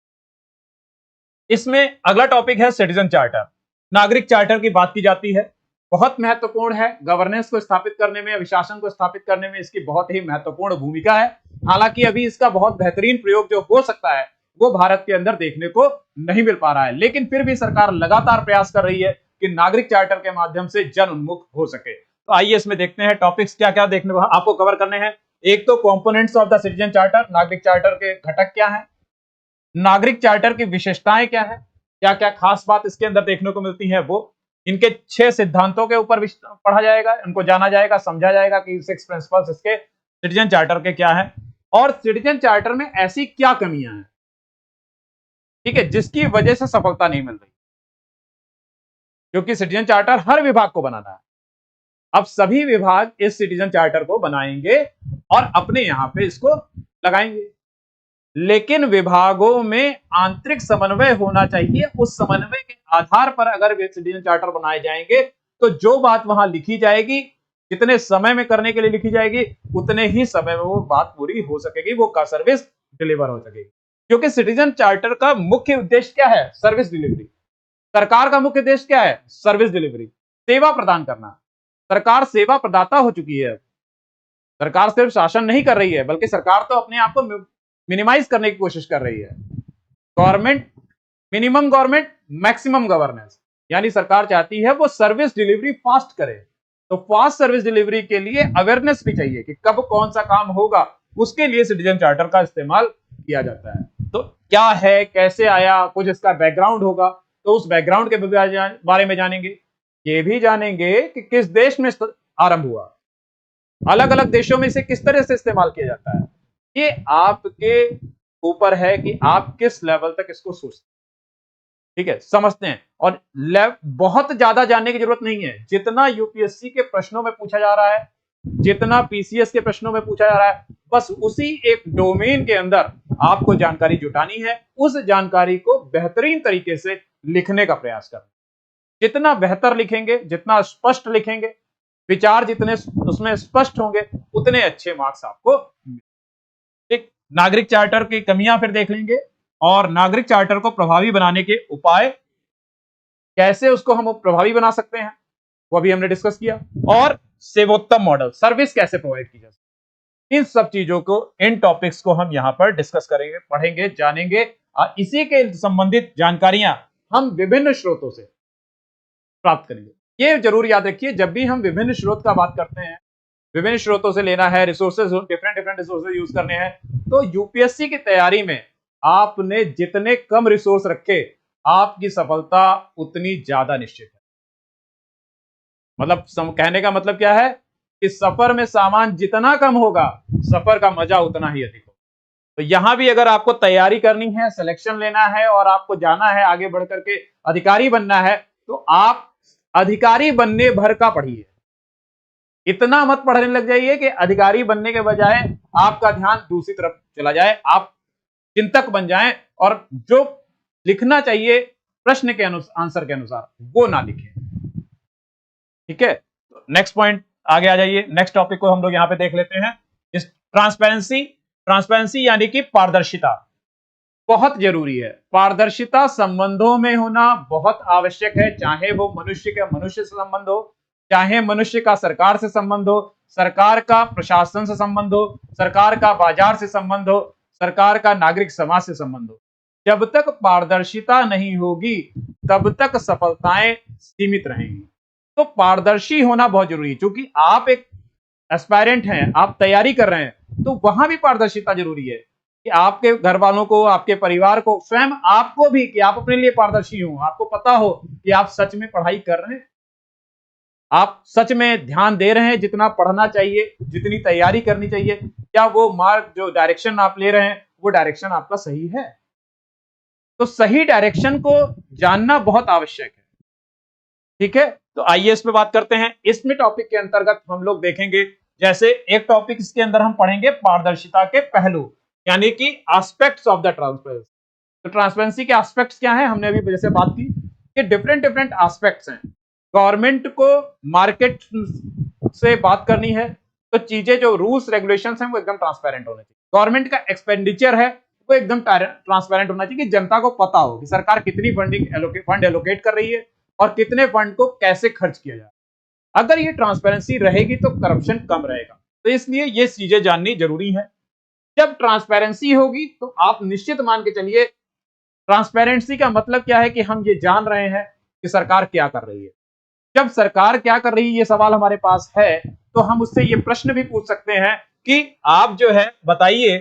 इसमें अगला टॉपिक है सिटीजन चार्टर। नागरिक चार्टर की बात की जाती है, बहुत महत्वपूर्ण है। गवर्नेंस को स्थापित करने में, विशासन को स्थापित करने में इसकी बहुत ही महत्वपूर्ण भूमिका है। हालांकि अभी इसका बहुत बेहतरीन प्रयोग जो हो सकता है वो भारत के अंदर देखने को नहीं मिल पा रहा है, लेकिन फिर भी सरकार लगातार प्रयास कर रही है कि नागरिक चार्टर के माध्यम से जन उन्मुख हो सके। तो आइए इसमें देखते हैं टॉपिक्स क्या क्या देखने को आपको कवर करने हैं। एक तो components of the citizen charter, नागरिक चार्टर के घटक क्या हैं, नागरिक चार्टर की विशेषताएं क्या है, क्या क्या खास बात इसके अंदर देखने को मिलती है, वो इनके 6 सिद्धांतों के ऊपर पढ़ा जाएगा, इनको जाना जाएगा, समझा जाएगा कि 6 प्रिंसिपल्स इसके सिटीजन चार्टर के क्या है, और सिटीजन चार्टर में ऐसी क्या कमियां हैं ठीक है, जिसकी वजह से सफलता नहीं मिल रही, क्योंकि सिटीजन चार्टर हर विभाग को बनाना है। अब सभी विभाग इस सिटीजन चार्टर को बनाएंगे और अपने यहां पे इसको लगाएंगे, लेकिन विभागों में आंतरिक समन्वय होना चाहिए। उस समन्वय के आधार पर अगर सिटीजन चार्टर बनाए जाएंगे तो जो बात वहां लिखी जाएगी, जितने समय में करने के लिए लिखी जाएगी, उतने ही समय में वो बात पूरी हो सकेगी, वो का सर्विस डिलीवर हो सकेगी। क्योंकि सिटीजन चार्टर का मुख्य उद्देश्य क्या है? Service delivery. सरकार का मुख्य उद्देश्य क्या है? सर्विस डिलीवरी, सेवा प्रदान करना। सरकार सेवा प्रदाता हो चुकी है। सरकार सिर्फ शासन नहीं कर रही है, बल्कि सरकार तो अपने आप को मिनिमाइज करने की कोशिश कर रही है। Government, minimum government, maximum governance, यानी सरकार चाहती है वो सर्विस डिलीवरी फास्ट करे। तो फास्ट सर्विस डिलीवरी के लिए अवेयरनेस भी चाहिए कि कब कौन सा काम होगा, उसके लिए सिटीजन चार्टर का इस्तेमाल किया जाता है। तो क्या है, कैसे आया, कुछ इसका बैकग्राउंड होगा, तो उस बैकग्राउंड के बारे में जानेंगे। ये भी जानेंगे कि किस देश में आरंभ हुआ, अलग अलग देशों में इसे किस तरह से इस्तेमाल किया जाता है। ये आपके ऊपर है कि आप किस लेवल तक इसको सोचते हैं, ठीक है, समझते हैं। और बहुत ज्यादा जानने की जरूरत नहीं है। जितना यूपीएससी के प्रश्नों में पूछा जा रहा है, जितना पीसीएस के प्रश्नों में पूछा जा रहा है, बस उसी एक डोमेन के अंदर आपको जानकारी जुटानी है। उस जानकारी को बेहतरीन तरीके से लिखने का प्रयास करना। जितना बेहतर लिखेंगे, जितना स्पष्ट लिखेंगे, विचार जितने उसमें स्पष्ट होंगे, उतने अच्छे मार्क्स आपको। एक नागरिक चार्टर की कमियां फिर देख लेंगे, और नागरिक चार्टर को प्रभावी बनाने के उपाय, कैसे उसको हम प्रभावी बना सकते हैं, वो भी हमने डिस्कस किया। और सेवोत्तम मॉडल, सर्विस कैसे प्रोवाइड की जा सकती है, इन सब चीजों को, इन टॉपिक्स को हम यहां पर डिस्कस करेंगे, पढ़ेंगे, जानेंगे। और इसी के संबंधित जानकारियां हम विभिन्न स्रोतों से प्राप्त करेंगे। ये जरूर याद रखिए, जब भी हम विभिन्न स्रोत का बात करते हैं, विभिन्न स्रोतों से लेना है, रिसोर्सेज डिफरेंट रिसोर्सेज यूज करने हैं, तो यूपीएससी की तैयारी में आपने जितने कम रिसोर्स रखे, आपकी सफलता उतनी ज्यादा निश्चित है। मतलब कहने का मतलब क्या है कि सफर में सामान जितना कम होगा, सफर का मजा उतना ही अधिक होगा। तो यहां भी अगर आपको तैयारी करनी है, सिलेक्शन लेना है और आपको जाना है आगे बढ़ करके अधिकारी बनना है, तो आप अधिकारी बनने भर का पढ़िए। इतना मत पढ़ने लग जाइए कि अधिकारी बनने के बजाय आपका ध्यान दूसरी तरफ चला जाए, आप चिंतक बन जाएं और जो लिखना चाहिए प्रश्न के आंसर के अनुसार वो ना लिखें। ठीक है, नेक्स्ट पॉइंट, आगे आ जाइए। नेक्स्ट टॉपिक को हम लोग यहां पे देख लेते हैं। इस ट्रांसपेरेंसी यानी कि पारदर्शिता बहुत जरूरी है। पारदर्शिता संबंधों में होना बहुत आवश्यक है, चाहे वो मनुष्य का मनुष्य से संबंध हो, चाहे मनुष्य का सरकार से संबंध हो, सरकार का प्रशासन से संबंध हो, सरकार का बाजार से संबंध हो, सरकार का नागरिक समाज से संबंध हो। जब तक पारदर्शिता नहीं होगी, तब तक सफलताएं सीमित रहेंगी। तो पारदर्शी होना बहुत जरूरी है। क्योंकि आप एक एस्पायरेंट हैं, आप तैयारी कर रहे हैं, तो वहां भी पारदर्शिता जरूरी है कि आपके घर वालों को, आपके परिवार को, स्वयं आपको भी, कि आप अपने लिए पारदर्शी हो। आपको पता हो कि आप सच में पढ़ाई कर रहे हैं, आप सच में ध्यान दे रहे हैं, जितना पढ़ना चाहिए, जितनी तैयारी करनी चाहिए, क्या वो मार्ग, जो डायरेक्शन आप ले रहे हैं, वो डायरेक्शन आपका सही है। तो सही डायरेक्शन को जानना बहुत आवश्यक है। ठीक है, तो आइए इस पे बात करते हैं। इसमें टॉपिक के अंतर्गत हम लोग देखेंगे, जैसे एक टॉपिक इसके अंदर हम पढ़ेंगे पारदर्शिता के पहलू, यानी कि एस्पेक्ट्स ऑफ द ट्रांसपेरेंसी। तो ट्रांसपेरेंसी के एस्पेक्ट्स क्या हैं, हमने अभी जैसे बात की कि डिफरेंट एस्पेक्ट्स हैं। गवर्नमेंट को मार्केट से बात करनी है, तो चीजें, जो रूल्स रेगुलेशंस हैं, वो एकदम ट्रांसपेरेंट होने चाहिए। गवर्नमेंट का एक्सपेंडिचर है, वो एकदम ट्रांसपेरेंट होना चाहिए कि जनता को पता हो कि सरकार कितनी फंड एलोकेट कर रही है और कितने फंड को कैसे खर्च किया जाए। अगर ये ट्रांसपेरेंसी रहेगी तो करप्शन कम रहेगा। तो इसलिए ये चीजें जाननी जरूरी है। जब ट्रांसपेरेंसी होगी तो आप निश्चित मान के चलिए, ट्रांसपेरेंसी का मतलब क्या है कि हम ये जान रहे हैं कि सरकार क्या कर रही है। जब सरकार क्या कर रही है ये सवाल हमारे पास है, तो हम उससे ये प्रश्न भी पूछ सकते हैं कि आप जो है बताइए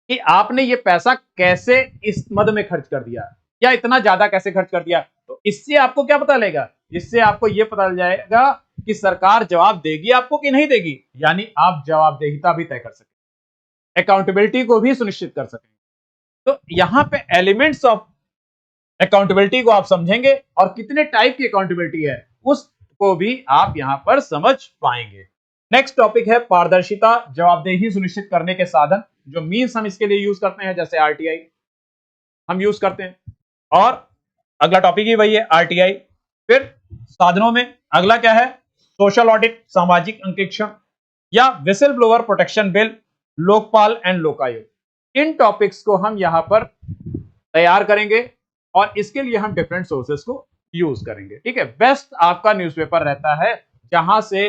कि आपने ये पैसा कैसे इस मद में खर्च कर दिया, या इतना ज्यादा कैसे खर्च कर दिया। तो इससे आपको क्या पता लगेगा, इससे आपको यह पता चल जाएगा कि सरकार जवाब देगी आपको कि नहीं देगी, यानी आप जवाबदेहिता भी तय कर सकें, अकाउंटेबिलिटी को भी सुनिश्चित कर सकें। तो यहां पे एलिमेंट्स ऑफ अकाउंटेबिलिटी को आप समझेंगे और कितने टाइप की अकाउंटेबिलिटी है उसको भी आप यहां पर समझ पाएंगे। नेक्स्ट टॉपिक है पारदर्शिता जवाबदेही सुनिश्चित करने के साधन, जो मीन्स हम इसके लिए यूज करते हैं, जैसे आरटीआई हम यूज करते हैं। और अगला टॉपिक ही वही है आरटीआई। फिर साधनों में अगला क्या है, सोशल ऑडिट, सामाजिक अंकेक्षण या whistle blower protection bill, Lokpal and Lokayukta. In topics को हम यहां पर तैयार करेंगे और इसके लिए हम डिफरेंट सोर्सेस को यूज करेंगे। ठीक है, बेस्ट आपका न्यूज़पेपर रहता है जहां से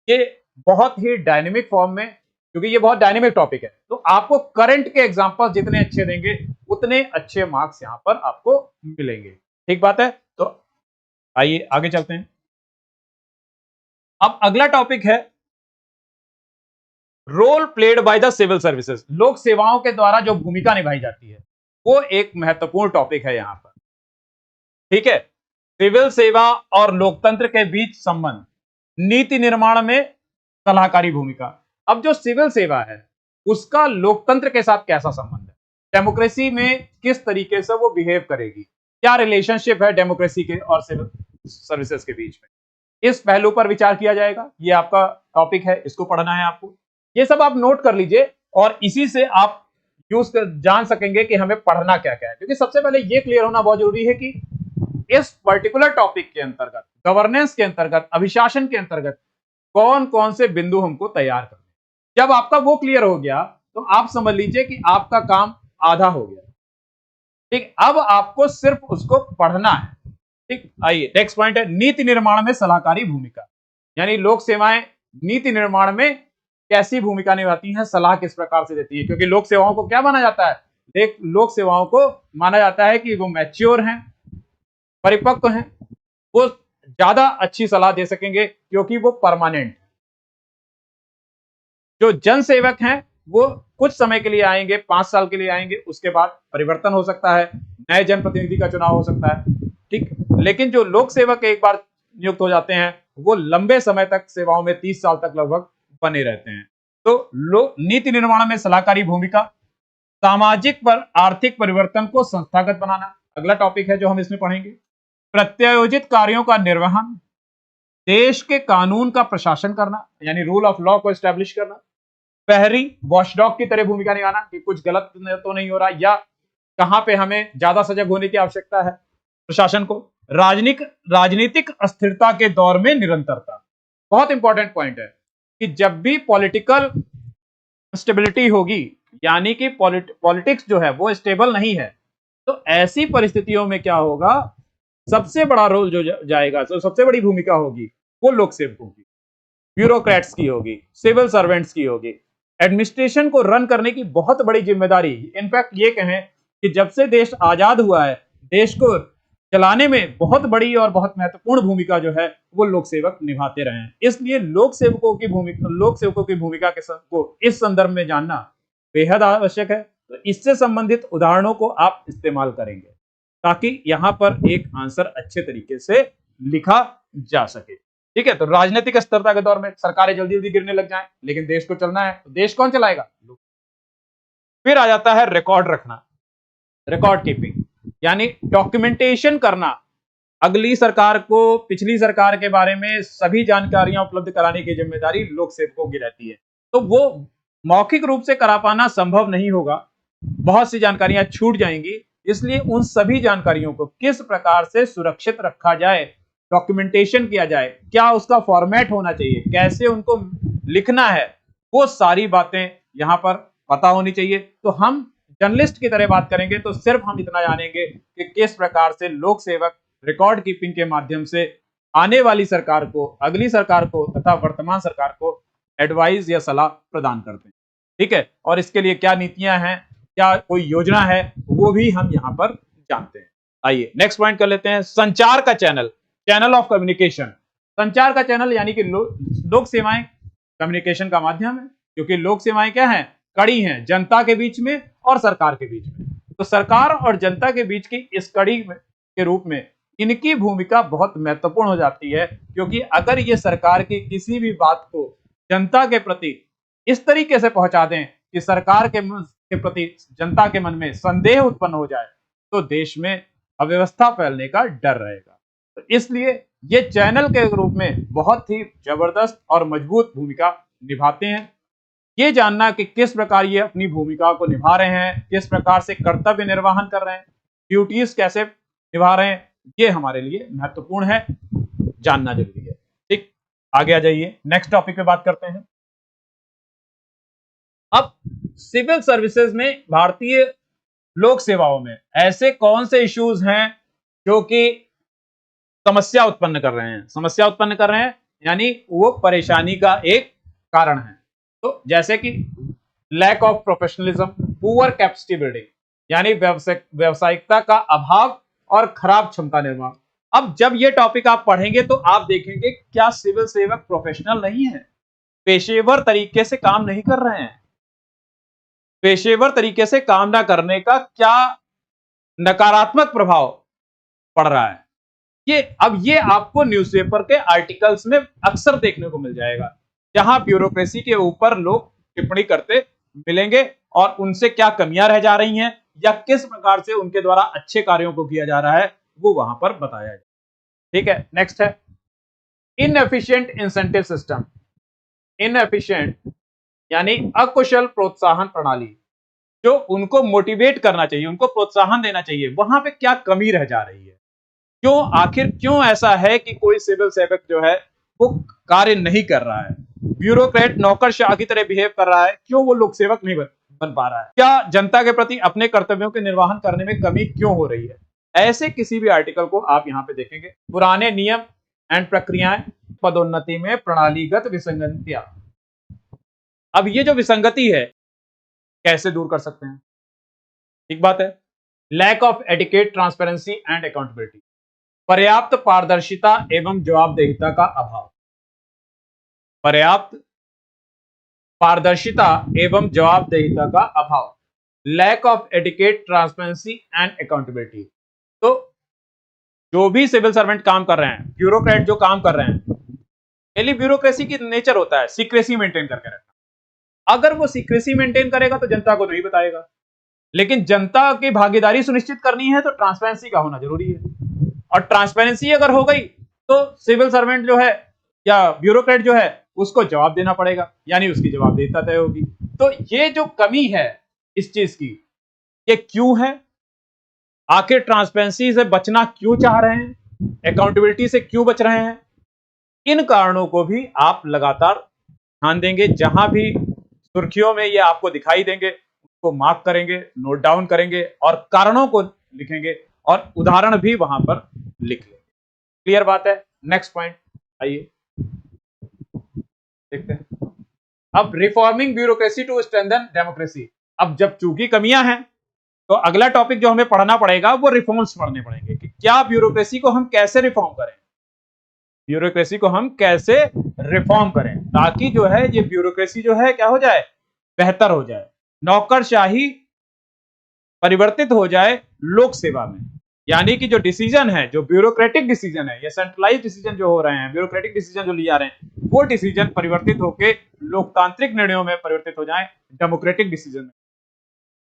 ये बहुत ही डायनेमिक फॉर्म में, क्योंकि ये बहुत डायनेमिक टॉपिक है, तो आपको करंट के एग्जांपल जितने अच्छे देंगे उतने अच्छे मार्क्स यहां पर आपको मिलेंगे। ठीक बात है, तो आइए आगे चलते हैं। अब अगला टॉपिक है role played by the civil services. लोक सेवाओं के द्वारा जो भूमिका निभाई जाती है वो एक महत्वपूर्ण टॉपिक है यहां पर। ठीक है, सिविल सेवा और लोकतंत्र के बीच संबंध, नीति निर्माण में सलाहकारी भूमिका। अब जो सिविल सेवा है उसका लोकतंत्र के साथ कैसा संबंध है, डेमोक्रेसी में किस तरीके से वो बिहेव करेगी, क्या रिलेशनशिप है डेमोक्रेसी के और सिविल सर्विसेज के बीच में, इस पहलू पर विचार किया जाएगा। ये आपका टॉपिक है, इसको पढ़ना है आपको। ये सब आप नोट कर लीजिए और इसी से आप यूज कर जान सकेंगे कि हमें पढ़ना क्या क्या है। क्योंकि सबसे पहले ये क्लियर होना बहुत जरूरी है कि इस पर्टिकुलर टॉपिक के अंतर्गत, गवर्नेंस के अंतर्गत, अभिशासन के अंतर्गत कौन कौन से बिंदु हमको तैयार करने। जब आपका वो क्लियर हो गया तो आप समझ लीजिए कि आपका काम आधा हो गया। ठीक, अब आपको सिर्फ उसको पढ़ना है। ठीक, आइए नेक्स्ट पॉइंट है नीति निर्माण में सलाहकारी भूमिका। यानी लोक सेवाएं नीति निर्माण में कैसी भूमिका निभाती हैं, सलाह किस प्रकार से देती है। क्योंकि लोक सेवाओं को क्या माना जाता है, लोक सेवाओं को माना जाता है कि वो मैच्योर हैं, परिपक्व हैं, वो ज्यादा अच्छी सलाह दे सकेंगे क्योंकि वो परमानेंट। जो जन सेवक हैं वो कुछ समय के लिए आएंगे, 5 साल के लिए आएंगे, उसके बाद परिवर्तन हो सकता है, नए जनप्रतिनिधि का चुनाव हो सकता है। ठीक, लेकिन जो लोक सेवक एक बार नियुक्त हो जाते हैं वो लंबे समय तक सेवाओं में 30 साल तक लगभग बने रहते हैं। तो नीति निर्माण में सलाहकारी भूमिका, सामाजिक पर आर्थिक परिवर्तन को संस्थागत बनाना अगला टॉपिक है जो हम इसमें पढ़ेंगे। प्रत्यायोजित कार्यों का निर्वहन, देश के कानून का प्रशासन करना यानी रूल ऑफ लॉ को एस्टैब्लिश करना, प्रहरी वॉचडॉग की तरह भूमिका निभाना कि कुछ गलत तो नहीं हो रहा या कहां पे हमें ज्यादा सजग होने की आवश्यकता है प्रशासन को। राजनीतिक अस्थिरता के दौर में निरंतरता, बहुत इंपॉर्टेंट पॉइंट है कि जब भी पॉलिटिकल स्टेबिलिटी होगी यानी कि पॉलिटिक्स जो है वो स्टेबल नहीं है, तो ऐसी परिस्थितियों में क्या होगा, सबसे बड़ा रोल जो जाएगा, तो सबसे बड़ी भूमिका होगी वो लोक सेवकों की, ब्यूरोक्रेट्स की होगी, सिविल सर्वेंट्स की होगी। एडमिनिस्ट्रेशन को रन करने की बहुत बड़ी जिम्मेदारी, इनफैक्ट ये कहें कि जब से देश आजाद हुआ है, देश को चलाने में बहुत बड़ी और बहुत महत्वपूर्ण भूमिका जो है वो लोक सेवक निभाते रहे हैं। इसलिए लोक सेवकों की भूमिका को इस संदर्भ में जानना बेहद आवश्यक है। तो इससे संबंधित उदाहरणों को आप इस्तेमाल करेंगे ताकि यहां पर एक आंसर अच्छे तरीके से लिखा जा सके। ठीक है, तो राजनीतिक स्थिरता के दौर में सरकारें जल्दी जल्दी गिरने लग जाएं, लेकिन देश को चलना है तो देश कौन चलाएगा? फिर आ जाता है रिकॉर्ड रखना, रिकॉर्ड कीपिंग यानी डॉक्यूमेंटेशन करना। अगली सरकार को पिछली सरकार के बारे में सभी जानकारियां उपलब्ध कराने की जिम्मेदारी लोक सेवकों की रहती है। तो वो मौखिक रूप से करा पाना संभव नहीं होगा, बहुत सी जानकारियां छूट जाएंगी, इसलिए उन सभी जानकारियों को किस प्रकार से सुरक्षित रखा जाए, डॉक्यूमेंटेशन किया जाए, क्या उसका फॉर्मेट होना चाहिए, कैसे उनको लिखना है, वो सारी बातें यहां पर पता होनी चाहिए। तो हम जर्नलिस्ट की तरह बात करेंगे तो सिर्फ हम इतना जानेंगे कि किस प्रकार से लोक सेवक रिकॉर्ड कीपिंग के माध्यम से आने वाली सरकार को, अगली सरकार को तथा वर्तमान सरकार को एडवाइस या सलाह प्रदान करते हैं। ठीक है, और इसके लिए क्या नीतियां हैं, क्या कोई योजना है, वो भी हम यहां पर जानते हैं। आइए नेक्स्ट पॉइंट कर लेते हैं, संचार का चैनल, चैनल ऑफ कम्युनिकेशन। संचार का चैनल यानी कि लोक सेवाएं कम्युनिकेशन का माध्यम है, क्योंकि लोक सेवाएं क्या है, कड़ी हैं जनता के बीच में और सरकार के बीच में। तो सरकार और जनता के बीच की इस कड़ी के रूप में इनकी भूमिका बहुत महत्वपूर्ण हो जाती है, क्योंकि अगर ये सरकार की किसी भी बात को जनता के प्रति इस तरीके से पहुंचा दें कि सरकार के के प्रति जनता के मन में संदेह उत्पन्न हो जाए तो देश में अव्यवस्था फैलने का डर रहेगा। तो इसलिए ये चैनल के रूप में बहुत ही जबरदस्त और मजबूत भूमिका निभाते हैं। ये जानना कि किस प्रकार ये अपनी भूमिका को निभा रहे हैं, किस प्रकार से कर्तव्य निर्वहन कर रहे हैं, ड्यूटीज कैसे निभा रहे हैं, ये हमारे लिए महत्वपूर्ण है, जानना जरूरी है। ठीक, आगे आ जाइए, नेक्स्ट टॉपिक पे बात करते हैं। अब सिविल सर्विसेज में, भारतीय लोक सेवाओं में ऐसे कौन से इश्यूज हैं जो कि समस्या उत्पन्न कर रहे हैं? समस्या उत्पन्न कर रहे हैं यानी वो परेशानी का एक कारण है। तो जैसे कि lack of professionalism, poor capacity building, यानी व्यावसायिकता का अभाव और खराब क्षमता निर्माण। अब जब ये टॉपिक आप पढ़ेंगे तो आप देखेंगे क्या सिविल सेवक प्रोफेशनल नहीं है, पेशेवर तरीके से काम नहीं कर रहे हैं। पेशेवर तरीके से काम ना करने का क्या नकारात्मक प्रभाव पड़ रहा है, ये आपको न्यूज़पेपर के आर्टिकल्स में अक्सर देखने को मिल जाएगा, जहां ब्यूरोक्रेसी के ऊपर लोग टिप्पणी करते मिलेंगे और उनसे क्या कमियां रह जा रही हैं या किस प्रकार से उनके द्वारा अच्छे कार्यों को किया जा रहा है, वो वहां पर बताया जाए। ठीक है, नेक्स्ट है इनएफिशिएंट इंसेंटिव सिस्टम। इनएफिशिएंट यानी अकुशल प्रोत्साहन प्रणाली, जो उनको मोटिवेट करना चाहिए, उनको प्रोत्साहन देना चाहिए, वहां पे क्या कमी रह जा रही है, आखिर क्यों ऐसा है कि कोई सिविल सेवक जो है वो कार्य नहीं कर रहा है, ब्यूरोक्रेट नौकरशाह की तरह बिहेव कर रहा है, क्यों वो लोक सेवक नहीं बन पा रहा है, क्या जनता के प्रति अपने कर्तव्यों के निर्वहन करने में कमी क्यों हो रही है। ऐसे किसी भी आर्टिकल को आप यहां पे देखेंगे। पुराने नियम एंड प्रक्रियाएं, पदोन्नति में प्रणालीगत विसंगतियां। अब ये जो विसंगति है कैसे दूर कर सकते हैं? ठीक बात है, lack of etiquette, transparency and accountability, पर्याप्त पारदर्शिता एवं जवाबदेहिता का अभाव। पर्याप्त पारदर्शिता एवं जवाबदेहिता का अभाव, lack of etiquette, transparency and accountability. तो जो भी सिविल सर्वेंट काम कर रहे हैं, ब्यूरोक्रेट जो काम कर रहे हैं, पहली ब्यूरोक्रेसी की नेचर होता है सीक्रेसी मेंटेन करके रखना। अगर वो सीक्रेसी मेंटेन करेगा तो जनता को नहीं बताएगा, लेकिन जनता की भागीदारी सुनिश्चित करनी है तो ट्रांसपेरेंसी का होना जरूरी है। और ट्रांसपेरेंसी अगर हो गई तो सिविल सर्वेंट जो है या ब्यूरोक्रेट जो है उसको जवाब देना पड़ेगा, यानी उसकी जवाबदेहिता तय होगी। तो ये जो कमी है इस चीज की, ये क्यों है? आखिर ट्रांसपेरेंसी से बचना क्यों चाह रहे हैं, अकाउंटेबिलिटी से क्यों बच रहे हैं? इन कारणों को भी आप लगातार ध्यान देंगे, जहां भी सुर्खियों में ये आपको दिखाई देंगे उसको मार्क करेंगे, नोट डाउन करेंगे और कारणों को लिखेंगे और उदाहरण भी वहां पर लिख लेंगे। क्लियर बात है? नेक्स्ट पॉइंट आइए देखते हैं। अब reforming bureaucracy to strengthen democracy. अब जब चूंकि कमियां हैं तो अगला टॉपिक जो हमें पढ़ना पड़ेगा वो रिफॉर्म्स पढ़ने पड़ेंगे कि क्या ब्यूरोक्रेसी को हम कैसे रिफॉर्म करें, ब्यूरोक्रेसी को हम कैसे रिफॉर्म करें ताकि जो है ये ब्यूरोक्रेसी जो है क्या हो जाए, बेहतर हो जाए, नौकरशाही परिवर्तित हो जाए लोक सेवा में। यानी कि जो डिसीजन है, जो ब्यूरोक्रेटिक डिसीजन है, ये सेंट्रलाइज डिसीजन जो हो रहे हैं, ब्यूरोक्रेटिक डिसीजन जो लिए जा रहे हैं, वो डिसीजन परिवर्तित होकर लोकतांत्रिक निर्णयों में परिवर्तित हो जाए, डेमोक्रेटिक डिसीजन में।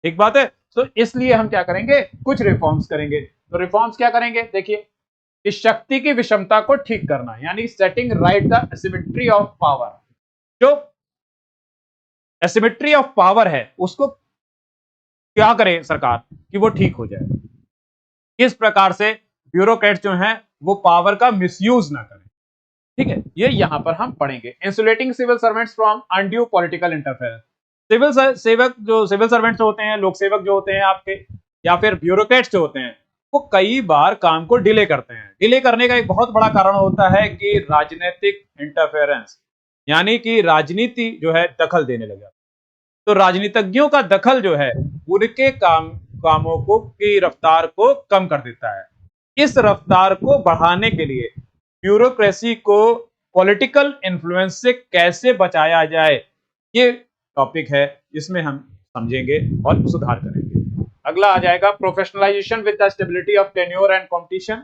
ठीक बात है? तो इसलिए हम क्या करेंगे, कुछ रिफॉर्म्स करेंगे। तो रिफॉर्म्स क्या करेंगे, देखिए, इस शक्ति की विषमता को ठीक करना, यानी setting right the asymmetry of power. जो एसिमेट्री ऑफ पावर है उसको क्या करे सरकार कि वो ठीक हो जाए, किस प्रकार से ब्यूरोक्रेट जो हैं वो पावर का मिसयूज ना करें। ठीक है, ये यहां पर हम पढ़ेंगे। Insulating civil servants from undue political interference. Civil servants होते हैं, लोक सेवक जो होते हैं आपके, या फिर ब्यूरोक्रेट्स जो होते हैं, वो कई बार काम को डिले करते हैं। डिले करने का एक बहुत बड़ा कारण होता है कि राजनीतिक इंटरफेरेंस, यानी कि राजनीति जो है दखल देने लगा। तो राजनीतिज्ञों का दखल जो है उनके कामों को की रफ्तार को कम कर देता है। इस रफ्तार को बढ़ाने के लिए ब्यूरोक्रेसी को पॉलिटिकल इन्फ्लुएंस से कैसे बचाया जाए, ये टॉपिक है, इसमें हम समझेंगे और सुधार करेंगे। अगला आ जाएगा professionalisation with the stability of tenure and competition,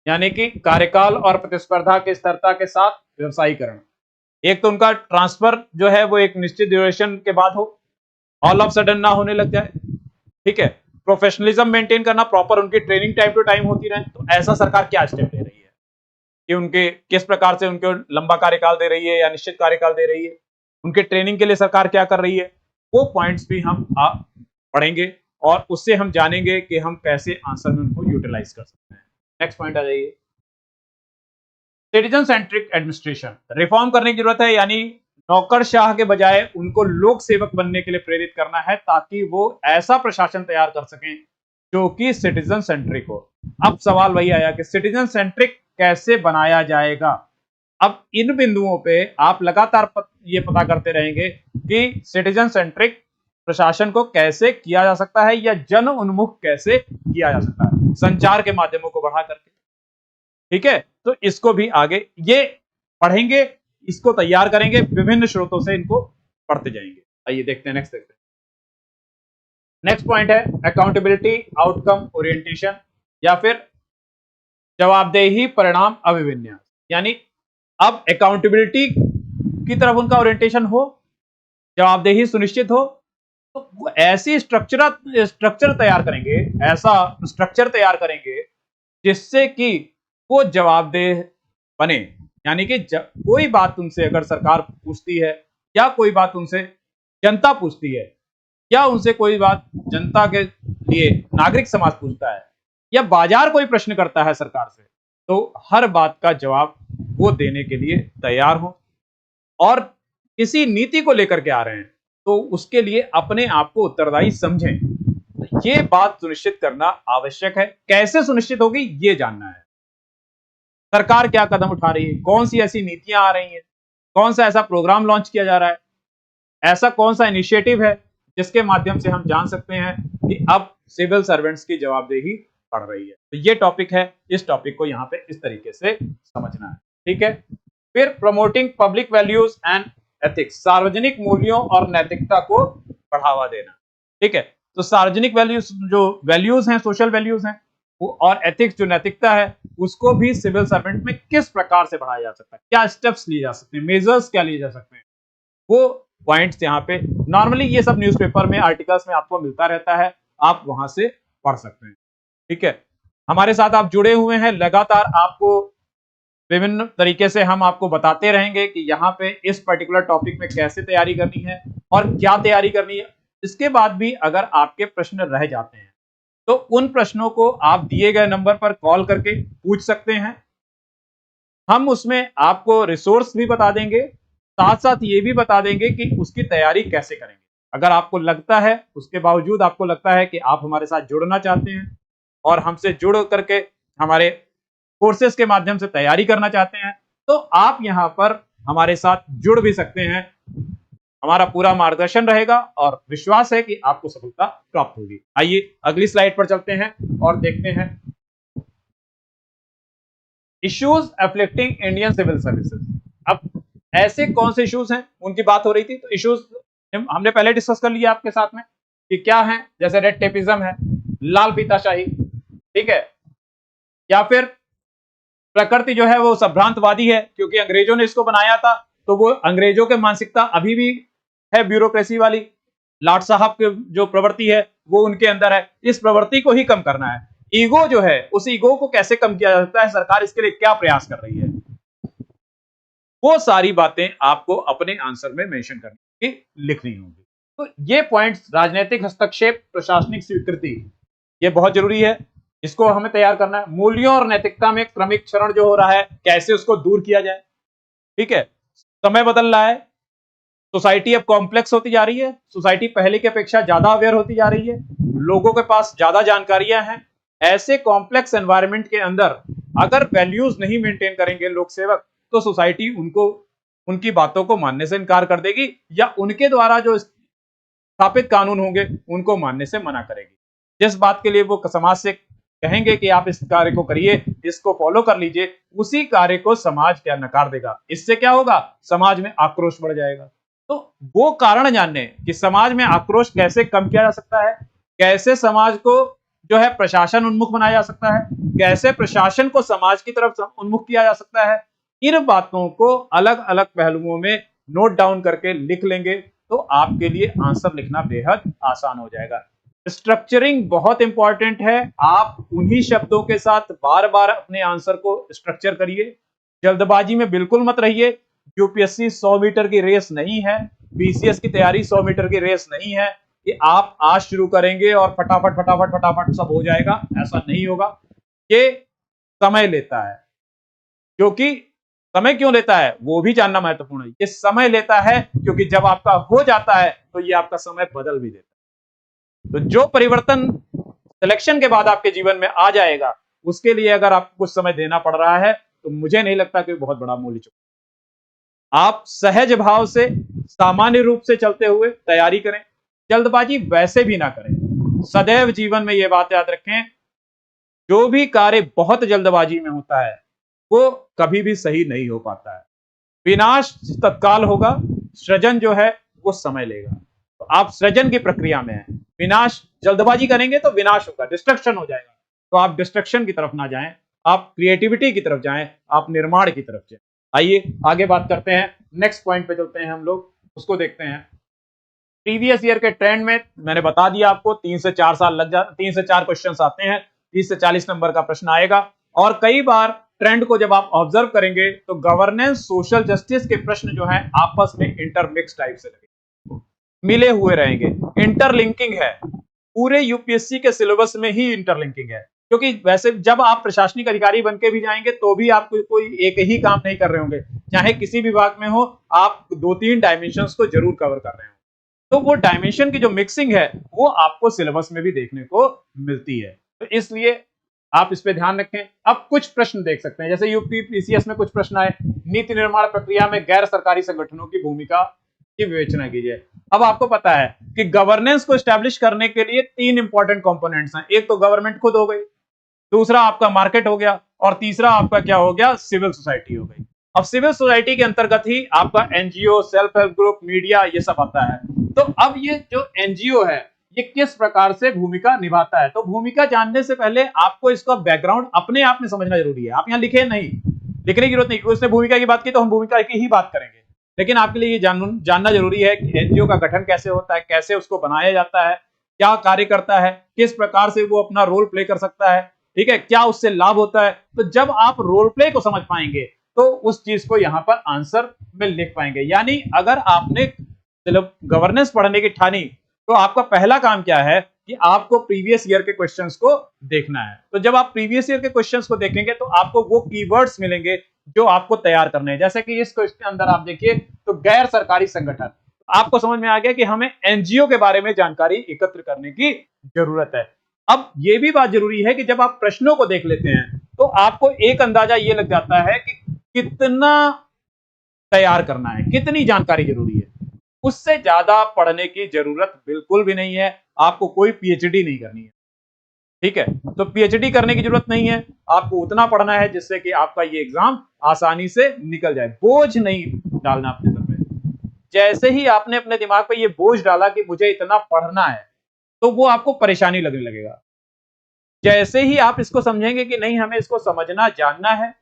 यानी कि कार्यकाल और प्रतिस्पर्धा के स्थिरता के साथ व्यवसायीकरण। एक तो उनका ट्रांसफर जो है वो एक निश्चित ड्यूरेशन के बाद हो, ऑल ऑफ सडन ना होने लग जाए, ठीक है। प्रोफेशनलिज्म मेंटेन करना, प्रॉपर उनकी ट्रेनिंग टाइम टू टाइम होती रहे। तो ऐसा सरकार क्या स्टेप ले रही है कि उनके किस प्रकार से उनको लंबा कार्यकाल दे रही है या निश्चित कार्यकाल दे रही है, उनके ट्रेनिंग के लिए सरकार क्या कर रही है, वो पॉइंट्स भी हम पढ़ेंगे और उससे हम जानेंगे कि हम कैसे आंसर में उनको यूटिलाइज कर सकते हैं। नेक्स्ट पॉइंट आ जाइए, सिटीजन सेंट्रिक एडमिनिस्ट्रेशन रिफॉर्म करने की जरूरत है, यानी नौकरशाह के बजाय उनको लोक सेवक बनने के लिए प्रेरित करना है, ताकि वो ऐसा प्रशासन तैयार कर सकें जो कि सिटीजन सेंट्रिक हो। अब सवाल वही आया कि सिटीजन सेंट्रिक कैसे बनाया जाएगा। अब इन बिंदुओं पे आप लगातार ये पता करते रहेंगे कि सिटीजन सेंट्रिक प्रशासन को कैसे किया जा सकता है या जन उन्मुख कैसे किया जा सकता है, संचार के माध्यमों को बढ़ा करके, ठीक है। तो इसको भी आगे ये पढ़ेंगे, इसको तैयार करेंगे, विभिन्न स्रोतों से इनको पढ़ते जाएंगे। आइए देखते हैं, नेक्स्ट देखते हैं। नेक्स्ट पॉइंट है अकाउंटेबिलिटी आउटकम ओरिएंटेशन या फिर जवाबदेही परिणाम अभिविन्यास, यानी अब अकाउंटेबिलिटी की तरफ उनका ओरिएंटेशन हो, जवाबदेही सुनिश्चित हो, तो वो ऐसी स्ट्रक्चर तैयार करेंगे, ऐसा स्ट्रक्चर तैयार करेंगे जिससे कि वो जवाबदेह बने। यानी कि कोई बात उनसे अगर सरकार पूछती है या कोई बात उनसे जनता पूछती है या उनसे कोई बात जनता के लिए नागरिक समाज पूछता है या बाजार कोई प्रश्न करता है सरकार से, तो हर बात का जवाब वो देने के लिए तैयार हो और किसी नीति को लेकर के आ रहे हैं तो उसके लिए अपने आप को उत्तरदायी समझें। तो ये बात सुनिश्चित करना आवश्यक है। कैसे सुनिश्चित होगी ये जानना है। सरकार क्या कदम उठा रही है, कौन सी ऐसी नीतियां आ रही हैं, कौन सा ऐसा प्रोग्राम लॉन्च किया जा रहा है, ऐसा कौन सा इनिशिएटिव है जिसके माध्यम से हम जान सकते हैं कि अब सिविल सर्वेंट्स की जवाबदेही बढ़ रही है। तो ये टॉपिक है, इस टॉपिक को यहां पे इस तरीके से समझना है, ठीक है। फिर promoting public values and ethics, सार्वजनिक मूल्यों और नैतिकता को बढ़ावा देना, ठीक है। तो सार्वजनिक वैल्यूज, जो वैल्यूज हैं, सोशल वैल्यूज हैं, वो और एथिक्स जो नैतिकता है, उसको भी सिविल सर्वेंट में किस प्रकार से बढ़ाया जा सकता है, क्या स्टेप्स लिए जा सकते हैं, मेजर्स क्या लिए जा सकते हैं, वो पॉइंट्स यहाँ पे नॉर्मली ये सब न्यूज़पेपर में, आर्टिकल्स में आपको मिलता रहता है, आप वहां से पढ़ सकते हैं, ठीक है। हमारे साथ आप जुड़े हुए हैं, लगातार आपको विभिन्न तरीके से हम आपको बताते रहेंगे कि यहाँ पे इस पर्टिकुलर टॉपिक में कैसे तैयारी करनी है और क्या तैयारी करनी है। इसके बाद भी अगर आपके प्रश्न रह जाते हैं तो उन प्रश्नों को आप दिए गए नंबर पर कॉल करके पूछ सकते हैं। हम उसमें आपको रिसोर्स भी बता देंगे, साथ साथ ये भी बता देंगे कि उसकी तैयारी कैसे करेंगे। अगर आपको लगता है, उसके बावजूद आपको लगता है कि आप हमारे साथ जुड़ना चाहते हैं और हमसे जुड़ करके हमारे कोर्सेज के माध्यम से तैयारी करना चाहते हैं, तो आप यहाँ पर हमारे साथ जुड़ भी सकते हैं। हमारा पूरा मार्गदर्शन रहेगा और विश्वास है कि आपको सफलता प्राप्त होगी। आइए अगली स्लाइड पर चलते हैं और देखते हैं इश्यूज अफ्लिक्टिंग इंडियन सिविल सर्विसेज। अब ऐसे कौन से इश्यूज हैं, उनकी बात हो रही थी। तो इश्यूज हमने पहले डिस्कस कर लिया आपके साथ में कि क्या है, जैसे रेड टेपिज्म है, लाल फीताशाही, ठीक है, या फिर प्रकृति जो है वो संभ्रांतवादी है, क्योंकि अंग्रेजों ने इसको बनाया था, तो वो अंग्रेजों के मानसिकता अभी भी है ब्यूरोक्रेसी वाली। लाट साहब की जो प्रवृत्ति है वो उनके अंदर है, इस प्रवृत्ति को ही कम करना है। ईगो जो है, उस ईगो को कैसे कम किया जा सकता है, सरकार इसके लिए क्या प्रयास कर रही है, वो सारी बातें आपको अपने आंसर में मेंशन करनी लिखनी होगी। तो ये पॉइंट्स, राजनीतिक हस्तक्षेप, प्रशासनिक स्वीकृति, ये बहुत जरूरी है, इसको हमें तैयार करना है। मूल्यों और नैतिकता में क्रमिक क्षरण जो हो रहा है, कैसे उसको दूर किया जाए, ठीक है। समय बदल रहा है, सोसाइटी अब कॉम्प्लेक्स होती जा रही है, सोसाइटी पहले की अपेक्षा ज्यादा अवेयर होती जा रही है, लोगों के पास ज्यादा जानकारियां हैं। ऐसे कॉम्प्लेक्स एनवायरनमेंट के अंदर अगर वैल्यूज नहीं मेंटेन करेंगे लोक सेवक, तो सोसाइटी उनको, उनकी बातों को मानने से इनकार कर देगी या उनके द्वारा जो स्थापित कानून होंगे उनको मानने से मना करेगी। जिस बात के लिए वो समाज से कहेंगे कि आप इस कार्य को करिए, इसको फॉलो कर लीजिए, उसी कार्य को समाज क्या नकार देगा। इससे क्या होगा, समाज में आक्रोश बढ़ जाएगा। तो वो कारण जानने कि समाज में आक्रोश कैसे कम किया जा सकता है, कैसे समाज को जो है प्रशासन उन्मुख बनाया जा सकता है, कैसे प्रशासन को समाज की तरफ उन्मुख किया जा सकता है, इन बातों को अलग अलग पहलुओं में नोट डाउन करके लिख लेंगे तो आपके लिए आंसर लिखना बेहद आसान हो जाएगा। स्ट्रक्चरिंग बहुत इंपॉर्टेंट है। आप उन्हीं शब्दों के साथ बार बार अपने आंसर को स्ट्रक्चर करिए। जल्दबाजी में बिल्कुल मत रहिए। यूपीएससी 100 मीटर की रेस नहीं है, बीसीएस की तैयारी 100 मीटर की रेस नहीं है कि आप आज शुरू करेंगे और फटाफट फटाफट फटाफट सब हो जाएगा। ऐसा नहीं होगा। ये समय लेता है, क्योंकि समय क्यों लेता है वो भी जानना महत्वपूर्ण है। ये समय लेता है क्योंकि जब आपका हो जाता है तो ये आपका समय बदल भी देता है। तो जो परिवर्तन सिलेक्शन के बाद आपके जीवन में आ जाएगा, उसके लिए अगर आपको कुछ समय देना पड़ रहा है तो मुझे नहीं लगता कि बहुत बड़ा मूल्य चुका। आप सहज भाव से सामान्य रूप से चलते हुए तैयारी करें। जल्दबाजी वैसे भी ना करें। सदैव जीवन में यह बात याद रखें, जो भी कार्य बहुत जल्दबाजी में होता है वो कभी भी सही नहीं हो पाता है। विनाश तत्काल होगा, सृजन जो है वो समय लेगा। तो आप सृजन की प्रक्रिया में हैं। विनाश जल्दबाजी करेंगे तो विनाश होगा, डिस्ट्रक्शन हो जाएगा। तो आप डिस्ट्रक्शन की तरफ ना जाएं, आप क्रिएटिविटी की तरफ जाएं, आप निर्माण की तरफ जाएं। आइए आगे बात करते हैं। नेक्स्ट पॉइंट पे चलते हैं हम लोग, उसको देखते हैं। प्रीवियस ईयर के ट्रेंड में मैंने बता दिया आपको 3 से 4 साल लग जाते, 3 से 4 क्वेश्चन आते हैं, 30 से 40 नंबर का प्रश्न आएगा। और कई बार ट्रेंड को जब आप ऑब्जर्व करेंगे तो गवर्नेंस, सोशल जस्टिस के प्रश्न जो हैं आपस में इंटरमिक्स टाइप से लगेंगे, मिले हुए रहेंगे। इंटरलिंकिंग है, पूरे यूपीएससी के सिलेबस में ही इंटरलिंकिंग है। क्योंकि वैसे जब आप प्रशासनिक अधिकारी बन के भी जाएंगे तो भी आप कोई एक ही काम नहीं कर रहे होंगे, चाहे किसी विभाग में हो, आप 2-3 डायमेंशंस को जरूर कवर कर रहे हो। तो वो डायमेंशन की जो मिक्सिंग है वो आपको सिलेबस में भी देखने को मिलती है। तो इसलिए आप इस पे ध्यान रखें। अब कुछ प्रश्न देख सकते हैं, जैसे यूपी पीसीएस में कुछ प्रश्न आए, नीति निर्माण प्रक्रिया में गैर सरकारी संगठनों की भूमिका की विवेचना कीजिए। अब आपको पता है कि गवर्नेंस को एस्टैब्लिश करने के लिए 3 इंपॉर्टेंट कंपोनेंट्स हैं। एक तो गवर्नमेंट खुद हो गई, दूसरा आपका मार्केट हो गया, और तीसरा आपका क्या हो गया, सिविल सोसाइटी हो गई। अब सिविल सोसाइटी के अंतर्गत ही आपका NGO, self help group, media, ये सब आता है। तो अब ये जो एनजीओ है ये किस प्रकार से भूमिका निभाता है, तो भूमिका जानने से पहले आपको इसका बैकग्राउंड अपने आप में समझना जरूरी है। आप यहाँ लिखे नहीं, लिखने की जरूरत नहीं, उसने भूमिका की बात की तो हम भूमिका की ही बात करेंगे। लेकिन आपके लिए ये जानना जरूरी है कि एनजीओ का गठन कैसे होता है, कैसे उसको बनाया जाता है, क्या कार्य करता है, किस प्रकार से वो अपना रोल प्ले कर सकता है, ठीक है, क्या उससे लाभ होता है। तो जब आप रोल प्ले को समझ पाएंगे तो उस चीज को यहां पर आंसर में लिख पाएंगे। यानी अगर आपने गवर्नेंस पढ़ने की ठानी तो आपका पहला काम क्या है कि आपको प्रीवियस ईयर के क्वेश्चंस को देखना है। तो जब आप प्रीवियस ईयर के क्वेश्चंस को देखेंगे तो आपको वो कीवर्ड्स मिलेंगे जो आपको तैयार करने हैं। जैसे कि इस क्वेश्चन के अंदर आप देखिए तो गैर सरकारी संगठन, आपको समझ में आ गया कि हमें एनजीओ के बारे में जानकारी एकत्र करने की जरूरत है। अब यह भी बात जरूरी है कि जब आप प्रश्नों को देख लेते हैं तो आपको एक अंदाजा ये लग जाता है कि कितना तैयार करना है, कितनी जानकारी जरूरी है। उससे ज्यादा पढ़ने की जरूरत बिल्कुल भी नहीं है। आपको कोई पीएचडी नहीं करनी है, ठीक है। तो पीएचडी करने की जरूरत नहीं है, आपको उतना पढ़ना है जिससे कि आपका ये एग्जाम आसानी से निकल जाए। बोझ नहीं डालना अपने सर पे। जैसे ही आपने अपने दिमाग पे ये बोझ डाला कि मुझे इतना पढ़ना है तो वो आपको परेशानी लगने लगेगा। जैसे ही आप इसको समझेंगे कि नहीं हमें इसको समझना, जानना है,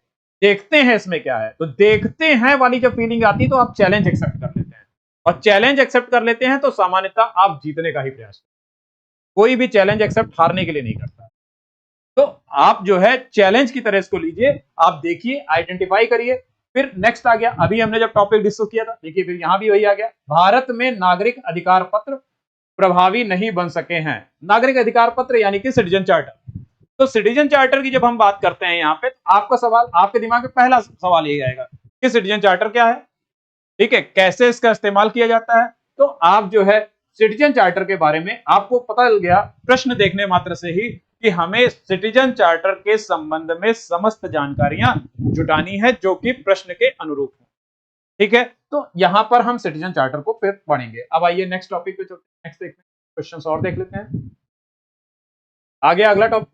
देखते हैं इसमें क्या है, तो देखते हैं वाली जब फीलिंग आती है तो आप चैलेंज एक्सेप्ट कर लेते हैं। और चैलेंज एक्सेप्ट कर लेते हैं तो सामान्यतः आप जीतने का ही प्रयास करते हैं। कोई भी चैलेंज एक्सेप्ट हारने के लिए नहीं करता। तो आप जो है चैलेंज की तरह इसको लीजिए, आप देखिए, आइडेंटिफाई करिए। फिर नेक्स्ट आ गया, अभी हमने जब टॉपिक डिस्कस किया था, देखिए फिर यहां भी वही आ गया, भारत में नागरिक अधिकार पत्र प्रभावी नहीं बन सके हैं। नागरिक अधिकार पत्र यानी कि सिटीजन चार्टर। तो सिटीजन चार्टर की जब हम बात करते हैं यहाँ पे, आपका सवाल, आपके दिमाग में पहला सवाल यही आएगा कि सिटीजन चार्टर क्या है, ठीक है, कैसे इसका इस्तेमाल किया जाता है। तो आप जो है सिटीजन चार्टर के बारे में आपको पता चल गया प्रश्न देखने मात्र से ही कि हमें सिटीजन चार्टर के संबंध में समस्त जानकारियां जुटानी है जो कि प्रश्न के अनुरूप है, ठीक है। तो यहां पर हम सिटीजन चार्टर को फिर पढ़ेंगे। अब आइए नेक्स्ट टॉपिक पे चलते हैं, नेक्स्ट देखते हैं, क्वेश्चंस और देख लेते हैं। आगे अगला टॉपिक,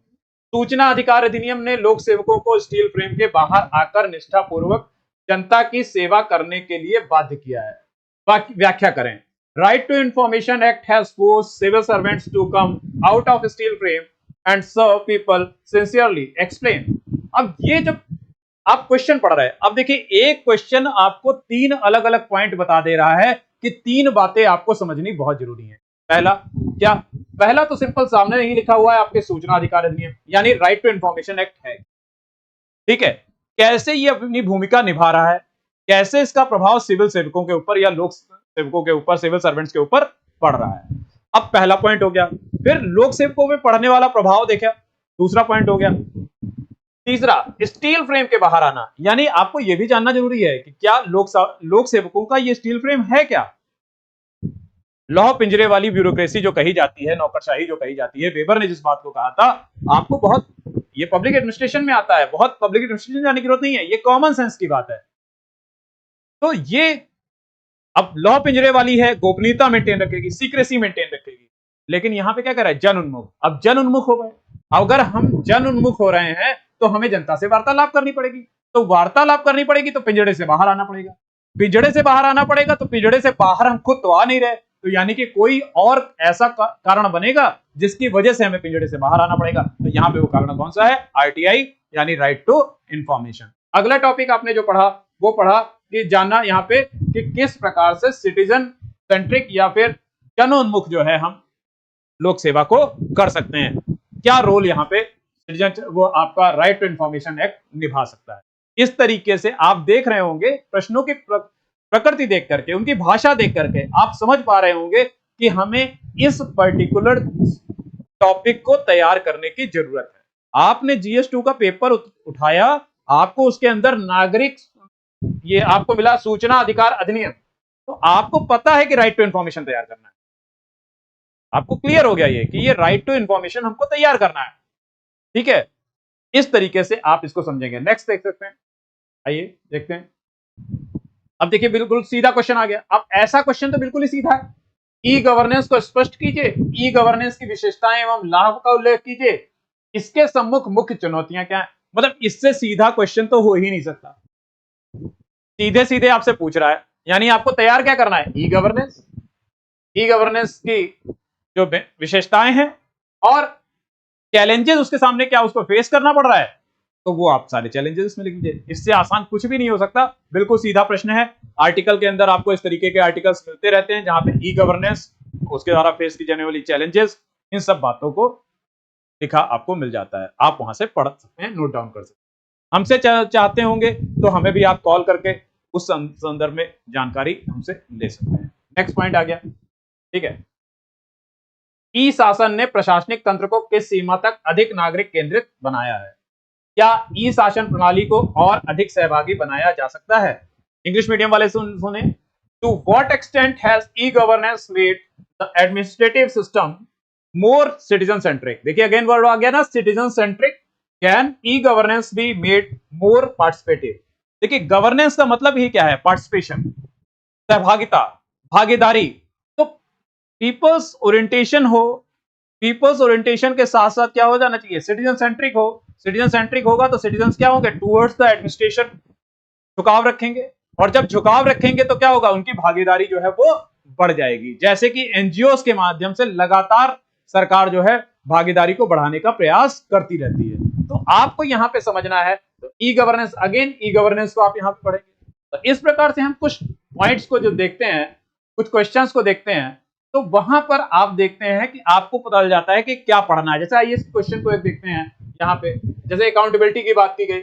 सूचना अधिकार अधिनियम ने लोक सेवकों को स्टील फ्रेम के बाहर आकर निष्ठापूर्वक जनता की सेवा करने के लिए बाध्य किया है। व्याख्या करें। Right to information act has forced civil servants to come out of steel frame and serve people sincerely. Explain. अब ये जब आप क्वेश्चन पढ़ रहे हैं, अब देखिए एक क्वेश्चन आपको 3 अलग अलग पॉइंट बता दे रहा है कि 3 बातें आपको समझनी बहुत जरूरी है। पहला क्या? पहला तो सिंपल सामने ही लिखा हुआ है, आपके सूचना अधिकार अधिनियम यानी राइट टू इंफॉर्मेशन एक्ट है। ठीक है, कैसे ये अपनी भूमिका निभा रहा है, कैसे इसका प्रभाव सिविल सेवकों के ऊपर या लोक सेवकों के ऊपर, सिविल सर्वेंट्स के ऊपर पड़ रहा है। अब पहला पॉइंट हो गया। फिर लोक सेवकों पे पड़ने वाला प्रभाव देखा, दूसरा पॉइंट हो गया। तीसरा, स्टील फ्रेम के बाहर आना, यानी आपको यह भी जानना जरूरी है कि क्या लोक सेवकों का ये स्टील फ्रेम है क्या। लौह पिंजरे वाली ब्यूरोक्रेसी जो कही जाती है, नौकरशाही जो कही जाती है, वेबर ने जिस बात को कहा था, आपको बहुत, ये पब्लिक एडमिनिस्ट्रेशन में आता है, बहुत पब्लिक एडमिनिस्ट्रेशन जाने की जरूरत नहीं है, ये कॉमन सेंस की बात है। तो ये अब लौह पिंजरे वाली है, गोपनीयता मेंटेन रखेगी, सीक्रेसी मेंटेन रखेगी, लेकिन यहां पे क्या कर रहा है, जन उन्मुख। अब जन उन्मुख हो गए, अगर हम जन उन्मुख हो रहे हैं तो हमें जनता से वार्तालाप करनी पड़ेगी, तो वार्तालाप करनी पड़ेगी तो पिंजड़े से बाहर आना पड़ेगा, पिंजड़े से बाहर आना पड़ेगा, तो पिंजड़े से बाहर हम खुद तो आ नहीं रहे, तो यानी कि कोई और ऐसा कारण बनेगा जिसकी वजह से हमें पिंजड़े से बाहर आना पड़ेगा। तो यहाँ पे वो कारण कौन सा है? आरटीआई यानी राइट टू इंफॉर्मेशन। अगला टॉपिक आपने जो पढ़ा वो पढ़ा कि जानना यहाँ पे कि किस प्रकार से सिटीजन सेंट्रिक या फिर जनोन्मुख जो है हम लोक सेवा को कर सकते हैं, क्या रोल यहाँ पे सिटीजन वो आपका राइट टू इंफॉर्मेशन एक्ट निभा सकता है। इस तरीके से आप देख रहे होंगे प्रश्नों की प्रकृति देख करके, उनकी भाषा देख करके आप समझ पा रहे होंगे कि हमें इस पर्टिकुलर टॉपिक को तैयार करने की जरूरत है। आपने जीएस2 का पेपर उठाया, आपको उसके अंदर नागरिक, ये आपको मिला सूचना अधिकार अधिनियम, तो आपको पता है कि राइट टू इंफॉर्मेशन तैयार करना है, आपको क्लियर हो गया ये कि ये राइट टू इंफॉर्मेशन हमको तैयार करना है। ठीक है, इस तरीके से आप इसको समझेंगे। नेक्स्ट देख सकते हैं, आइए देखते हैं। अब देखिए बिल्कुल सीधा क्वेश्चन आ गया। अब ऐसा क्वेश्चन तो बिल्कुल ही सीधा है, ई गवर्नेंस को स्पष्ट कीजिए, ई गवर्नेंस की विशेषताएं एवं लाभ का उल्लेख कीजिए, इसके सम्मुख मुख्य चुनौतियां क्या है। मतलब इससे सीधा क्वेश्चन तो हो ही नहीं सकता, सीधे सीधे आपसे पूछ रहा है, यानी आपको तैयार क्या करना है, ई गवर्नेंस, ई गवर्नेंस की जो विशेषताएं हैं और चैलेंजेस उसके सामने क्या उसको फेस करना पड़ रहा है, तो वो आप सारे चैलेंजेस इसमें लिख दीजिए। इससे आसान कुछ भी नहीं हो सकता, बिल्कुल सीधा प्रश्न है। आर्टिकल के अंदर आपको इस तरीके के आर्टिकल्स मिलते रहते हैं जहां पे ई गवर्नेंस, उसके द्वारा फेस की जाने वाली चैलेंजेस, इन सब बातों को लिखा आपको मिल जाता है। आप वहां से पढ़ सकते हैं, नोट डाउन कर सकते हैं। हमसे चाहते होंगे तो हमें भी आप कॉल करके उस संदर्भ में जानकारी हमसे ले सकते हैं। नेक्स्ट पॉइंट आ गया। ठीक है, ई शासन ने प्रशासनिक तंत्र को किस सीमा तक अधिक नागरिक केंद्रित बनाया है। क्या ई शासन प्रणाली को और अधिक सहभागी बनाया जा सकता है। इंग्लिश मीडियम वाले सुने, to what extent has e governance made the administrative system more citizen centric. देखिए अगेन वर्ड आ गया ना, citizen centric. Can e governance be made more participative. देखिए गवर्नेंस का मतलब ही क्या है, पार्टिसिपेशन, सहभागिता, भागीदारी। तो पीपल्स ओरिएंटेशन हो, पीपल्स ओरिएंटेशन के साथ साथ क्या हो जाना चाहिए, सिटीजन सेंट्रिक हो। सिटीजन सेंट्रिक होगा तो सिटीजन क्या होंगे, टुवर्ड्स द एडमिनिस्ट्रेशन झुकाव रखेंगे, और जब झुकाव रखेंगे तो क्या होगा, उनकी भागीदारी जो है वो बढ़ जाएगी। जैसे कि एनजीओ के माध्यम से लगातार सरकार जो है भागीदारी को बढ़ाने का प्रयास करती रहती है। तो आपको यहां पे समझना है, तो e governance, again e governance को आप यहां पे पढ़ेंगे। तो इस प्रकार से हम कुछ पॉइंट्स को जो देखते हैं, कुछ क्वेश्चंस को देखते हैं, तो वहां पर आप देखते हैं कि आपको पता चल जाता है कि क्या पढ़ना है। जैसे आइए इस क्वेश्चन को एक देखते हैं यहाँ पे, जैसे अकाउंटेबिलिटी की बात की गई,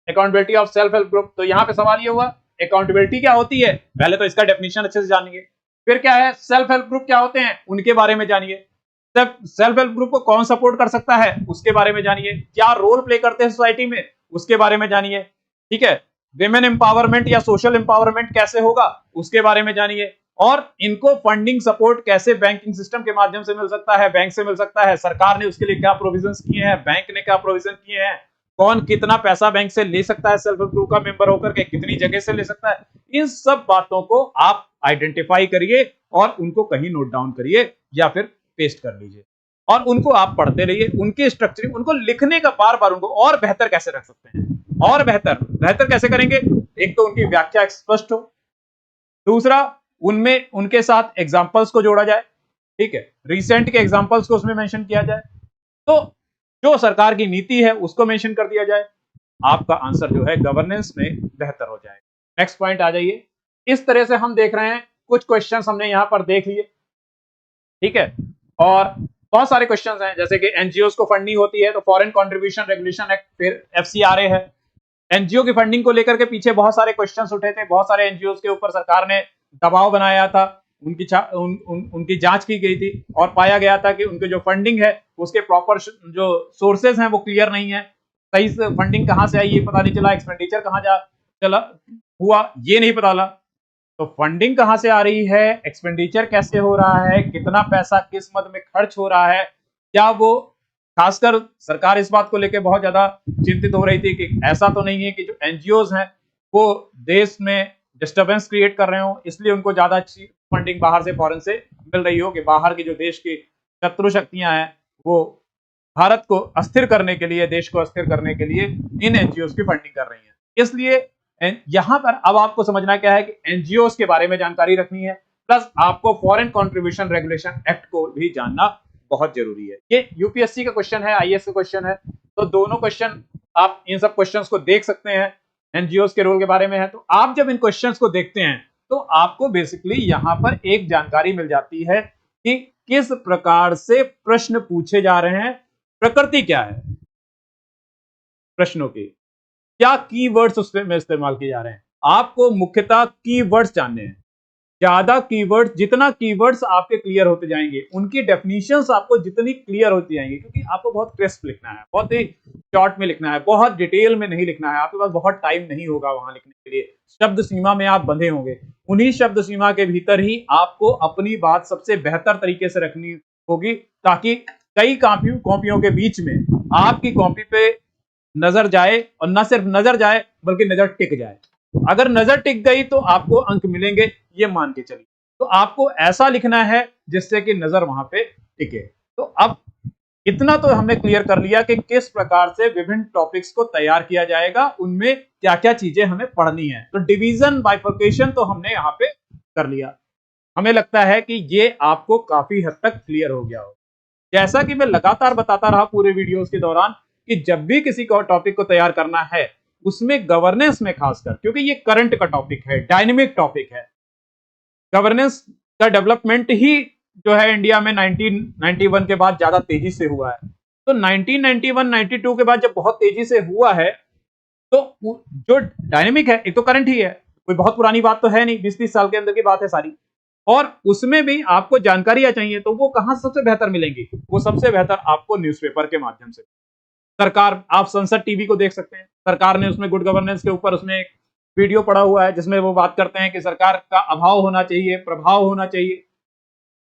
accountability of self help group. तो यहाँ पे सवाल ये हुआ, अकाउंटेबिलिटी क्या होती है, पहले तो इसका डेफिनेशन अच्छे से जानिए। फिर क्या है, सेल्फ हेल्प ग्रुप क्या होते हैं, उनके बारे में जानिए। सेल्फ हेल्प ग्रुप को कौन सपोर्ट कर सकता है, उसके बारे में जानिए। क्या रोल प्ले करते हैं सोसाइटी में, उसके बारे में जानिए। ठीक है, विमेन एम्पावरमेंट या सोशल एम्पावरमेंट कैसे होगा, उसके बारे में जानिए। और इनको फंडिंग सपोर्ट कैसे बैंकिंग सिस्टम के माध्यम से मिल सकता है, बैंक से मिल सकता है, सरकार ने उसके लिए क्या प्रोविजंस किए हैं, बैंक ने क्या प्रोविजन किए हैं, कौन कितना पैसा बैंक से ले सकता है, सेल्फ हेल्प ग्रुप का मेंबर होकर के कितनी जगह से ले सकता है। इन सब बातों को आप आइडेंटिफाई करिए और उनको कहीं नोट डाउन करिए या फिर पेस्ट कर लीजिए, और उनको आप पढ़ते रहिए। उनके स्ट्रक्चरिंग, उनको लिखने का बार बार, उनको और बेहतर कैसे रख सकते हैं, और बेहतर कैसे करेंगे। एक तो उनकी व्याख्या स्पष्ट हो, दूसरा उनमें उनके साथ एग्जांपल्स को जोड़ा जाए। ठीक है, रिसेंट के एग्जांपल्स को उसमें मेंशन किया जाए, तो जो सरकार की नीति है उसको मेंशन कर दिया जाए। आपका आंसर जो है गवर्नेंस में बेहतर हो जाएगा। नेक्स्ट पॉइंट आ जाइए। इस तरह से हम देख रहे हैं कुछ क्वेश्चंस हमने यहाँ पर देख लिए, ठीक है। और बहुत सारे क्वेश्चंस हैं, जैसे कि एनजीओ को फंडिंग होती है तो फॉरेन कंट्रीब्यूशन रेगुलेशन एक्ट, फिर एफसीआरए है। एनजीओ की फंडिंग को लेकर के पीछे बहुत सारे क्वेश्चंस उठे थे, बहुत सारे एनजीओ के ऊपर सरकार ने दबाव बनाया था, उनकी जांच की गई थी और पाया गया था कि उनकी जो फंडिंग है उसके प्रॉपर जो सोर्सेज हैं वो क्लियर नहीं है, सही से फंडिंग कहां से आई ये पता नहीं चला, एक्सपेंडिचर कहां जा चला हुआ ये नहीं पता चला। तो फंडिंग कहां से आ रही है, एक्सपेंडिचर कैसे हो रहा है, कितना पैसा किस मद में खर्च हो रहा है, क्या वो, खासकर सरकार इस बात को लेकर बहुत ज्यादा चिंतित हो रही थी कि ऐसा तो नहीं है कि जो एनजीओज हैं वो देश में डिस्टर्बेंस क्रिएट कर रहे हो, इसलिए उनको ज्यादा अच्छी फंडिंग बाहर से, फॉरेन से मिल रही हो, कि बाहर की जो देश की शत्रु शक्तियां हैं वो भारत को अस्थिर करने के लिए, देश को अस्थिर करने के लिए इन एनजीओ की फंडिंग कर रही है। इसलिए यहां पर अब आपको समझना क्या है कि एनजीओ के बारे में जानकारी रखनी है, प्लस आपको फॉरेन कंट्रीब्यूशन रेगुलेशन एक्ट को भी जानना बहुत जरूरी है। ये यूपीएससी का क्वेश्चन है, आईएएस का क्वेश्चन है, तो दोनों क्वेश्चन आप इन सब क्वेश्चंस को देख सकते हैं, एनजीओ के रोल के बारे में है। तो आप जब इन क्वेश्चंस को देखते हैं तो आपको बेसिकली यहां पर एक जानकारी मिल जाती है कि किस प्रकार से प्रश्न पूछे जा रहे हैं, प्रकृति क्या है प्रश्नों की, क्या कीवर्ड्स उसमें इस्तेमाल किए जा रहे हैं। आपको मुख्यतः कीवर्ड्स जानने हैं, ज्यादा कीवर्ड्स, जितना कीवर्ड्स आपके क्लियर होते जाएंगे, उनकी डेफिनेशंस आपको जितनी क्लियर होती जाएंगी, क्योंकि आपको बहुत क्रिस्प लिखना है, बहुत ही शॉर्ट में लिखना है, बहुत डिटेल में नहीं लिखना है, आपके पास बहुत टाइम नहीं होगा वहां लिखने के लिए, शब्द सीमा में आप बंधे होंगे, उन्हीं शब्द सीमा के भीतर ही आपको अपनी बात सबसे बेहतर तरीके से रखनी होगी, ताकि कई कॉपियों के बीच में आपकी कॉपी पे नजर जाए, और न सिर्फ नजर जाए बल्कि नजर टिक जाए। अगर नजर टिक गई तो आपको अंक मिलेंगे, ये मान के चलिए। तो आपको ऐसा लिखना है जिससे कि नजर वहां पे टिके। तो अब इतना तो हमने क्लियर कर लिया कि किस प्रकार से विभिन्न टॉपिक्स को तैयार किया जाएगा, उनमें क्या क्या चीजें हमें पढ़नी है। तो डिवीजन, बाइफर्केशन तो हमने यहाँ पे कर लिया। हमें लगता है कि ये आपको काफी हद तक क्लियर हो गया हो। जैसा कि मैं लगातार बताता रहा पूरे वीडियोस के दौरान कि जब भी किसी को टॉपिक को तैयार करना है, उसमें गवर्नेंस में खासकर, क्योंकि ये करंट का टॉपिक है, डायनेमिक टॉपिक है, गवर्नेंस का डेवलपमेंट ही जो है इंडिया में 1991 के बाद ज्यादा तेजी से हुआ है। तो 1991-92 के बाद जब बहुत तेजी से हुआ है, तो जो डायनेमिक है, एक तो करंट ही है, कोई बहुत पुरानी बात तो है नहीं, 20-30 साल के अंदर की बात है सारी, और उसमें भी आपको जानकारियां चाहिए, तो वो कहां से सबसे बेहतर मिलेंगी, वो सबसे बेहतर आपको न्यूज़पेपर के माध्यम से। सरकार, आप संसद टीवी को देख सकते हैं, सरकार ने उसमें गुड गवर्नेंस के ऊपर उसमें एक वीडियो पड़ा हुआ है जिसमें वो बात करते हैं कि सरकार का अभाव होना चाहिए, प्रभाव होना चाहिए,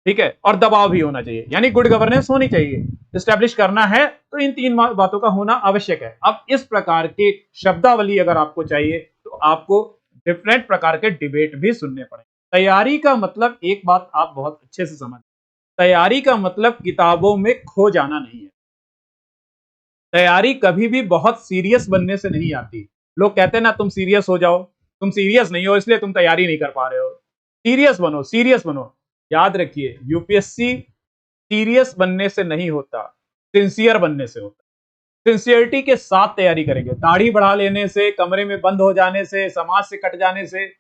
ठीक है, और दबाव भी होना चाहिए, यानी गुड गवर्नेंस होनी चाहिए, स्टैब्लिश करना है तो इन तीन बातों का होना आवश्यक है। अब इस प्रकार की शब्दावली अगर आपको चाहिए तो आपको डिफरेंट प्रकार के डिबेट भी सुनने पड़ेंगे। तैयारी का मतलब, एक बात आप बहुत अच्छे से समझ, तैयारी का मतलब किताबों में खो जाना नहीं है। तैयारी कभी भी बहुत सीरियस बनने से नहीं आती। लोग कहते हैं ना, तुम सीरियस हो जाओ, तुम सीरियस नहीं हो इसलिए तुम तैयारी नहीं कर पा रहे हो। सीरियस बनो, सीरियस बनो। याद रखिए, यूपीएससी सीरियस बनने से नहीं होता, सिंसियर बनने से होता। सिंसियरिटी के साथ तैयारी करेंगे। दाढ़ी बढ़ा लेने से, कमरे में बंद हो जाने से, समाज से कट जाने से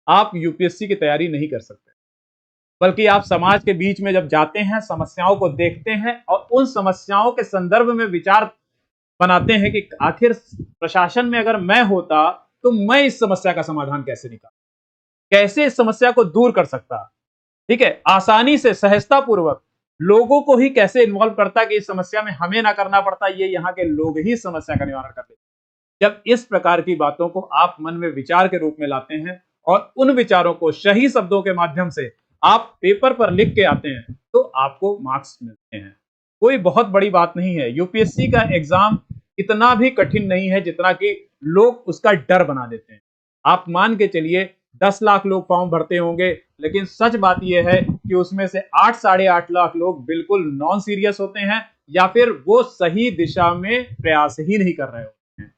आप यूपीएससी की तैयारी नहीं कर सकते, बल्कि आप समाज के बीच में जब जाते हैं, समस्याओं को देखते हैं और उन समस्याओं के संदर्भ में विचार बनाते हैं कि आखिर प्रशासन में अगर मैं होता तो मैं इस समस्या का समाधान कैसे निकाल, कैसे इस समस्या को दूर कर सकता, ठीक है, आसानी से, सहजता पूर्वक लोगों को ही कैसे इन्वॉल्व करता कि इस समस्या में हमें ना करना पड़ता, ये यहाँ के लोग ही समस्या का निवारण कर देते। जब इस प्रकार की बातों को आप मन में विचार के रूप में लाते हैं और उन विचारों को सही शब्दों के माध्यम से आप पेपर पर लिख के आते हैं तो आपको मार्क्स मिलते हैं। कोई बहुत बड़ी बात नहीं है, यूपीएससी का एग्जाम इतना भी कठिन नहीं है जितना कि लोग उसका डर बना देते हैं। आप मान के चलिए 10 लाख लोग फॉर्म भरते होंगे, लेकिन सच बात यह है कि उसमें से 8 साढ़े 8 लाख लोग बिल्कुल नॉन सीरियस होते हैं, या फिर वो सही दिशा में प्रयास ही नहीं कर रहे होते हैं।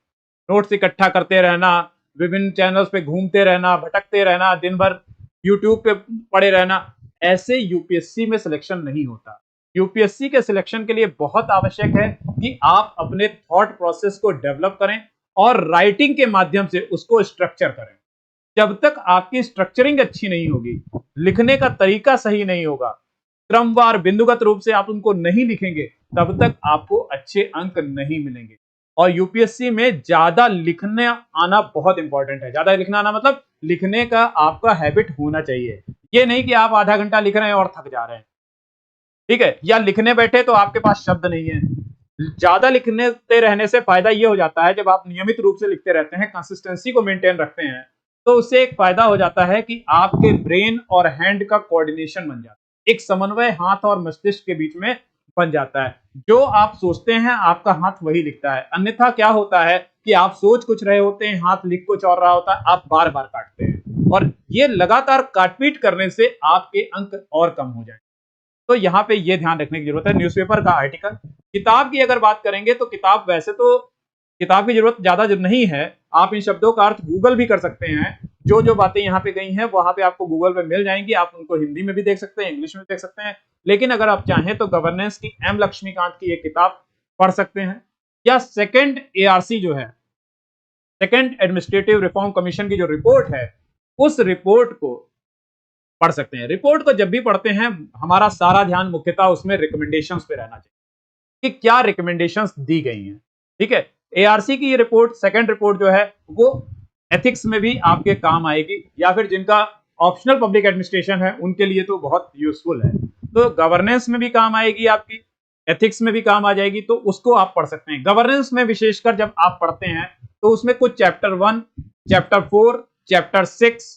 नोट्स इकट्ठा करते रहना, विभिन्न चैनल्स पे घूमते रहना, भटकते रहना, दिन भर यूट्यूब पे पड़े रहना, ऐसे यूपीएससी में सिलेक्शन नहीं होता। यूपीएससी के सिलेक्शन के लिए बहुत आवश्यक है कि आप अपने थॉट प्रोसेस को डेवलप करें और राइटिंग के माध्यम से उसको स्ट्रक्चर करें। जब तक आपकी स्ट्रक्चरिंग अच्छी नहीं होगी, लिखने का तरीका सही नहीं होगा, क्रमवार बिंदुगत रूप से आप उनको नहीं लिखेंगे, तब तक आपको अच्छे अंक नहीं मिलेंगे। और यूपीएससी में ज्यादा लिखने आना बहुत इंपॉर्टेंट है। ज्यादा लिखना आना मतलब लिखने का आपका हैबिट होना चाहिए। ये नहीं कि आप आधा घंटा लिख रहे हैं और थक जा रहे हैं, ठीक है, या लिखने बैठे तो आपके पास शब्द नहीं है। ज्यादा लिखते रहने से फायदा ये हो जाता है, जब आप नियमित रूप से लिखते रहते हैं, कंसिस्टेंसी को मेंटेन रखते हैं, तो उससे एक फायदा हो जाता है कि आपके ब्रेन और हैंड का कोऑर्डिनेशन बन जाता है, एक समन्वय हाथ और मस्तिष्क के बीच में बन जाता है। जो आप सोचते हैं आपका हाथ वही लिखता है। अन्यथा क्या होता है कि आप सोच कुछ रहे होते हैं, हाथ लिख कुछ और रहा होता है, आप बार बार काटते हैं, और ये लगातार काटपीट करने से आपके अंक और कम हो जाए। तो यहाँ पे ये ध्यान रखने की जरूरत है। न्यूज़पेपर का आर्टिकल, किताब की अगर बात करेंगे तो किताब, वैसे तो किताब की जरूरत ज्यादा नहीं है। आप इन शब्दों का अर्थ गूगल भी कर सकते हैं। जो जो बातें यहाँ पे गई हैं वहां पे आपको गूगल पे मिल जाएंगी। आप उनको हिंदी में भी देख सकते हैं, इंग्लिश में देख सकते हैं। लेकिन अगर आप चाहें तो गवर्नेंस की एम लक्ष्मीकांत की एक किताब पढ़ सकते हैं, या सेकेंड एआरसी जो है, सेकेंड एडमिनिस्ट्रेटिव रिफॉर्म कमीशन की जो रिपोर्ट है, उस रिपोर्ट को पढ़ सकते हैं। रिपोर्ट को जब भी पढ़ते हैं, हमारा सारा ध्यान मुख्यतः उसमें रिकमेंडेशंस पे रहना चाहिए कि क्या रिकमेंडेशंस दी गई हैं, ठीक है। एआरसी की ये रिपोर्ट, सेकंड रिपोर्ट जो है, वो एथिक्स में भी आपके काम आएगी, या फिर जिनका ऑप्शनल पब्लिक एडमिनिस्ट्रेशन है उनके लिए तो बहुत यूजफुल है। तो गवर्नेंस में भी काम आएगी आपकी, एथिक्स में भी काम आ जाएगी, तो उसको आप पढ़ सकते हैं। गवर्नेंस में विशेषकर जब आप पढ़ते हैं तो उसमें कुछ chapter 1, chapter 4, chapter 6,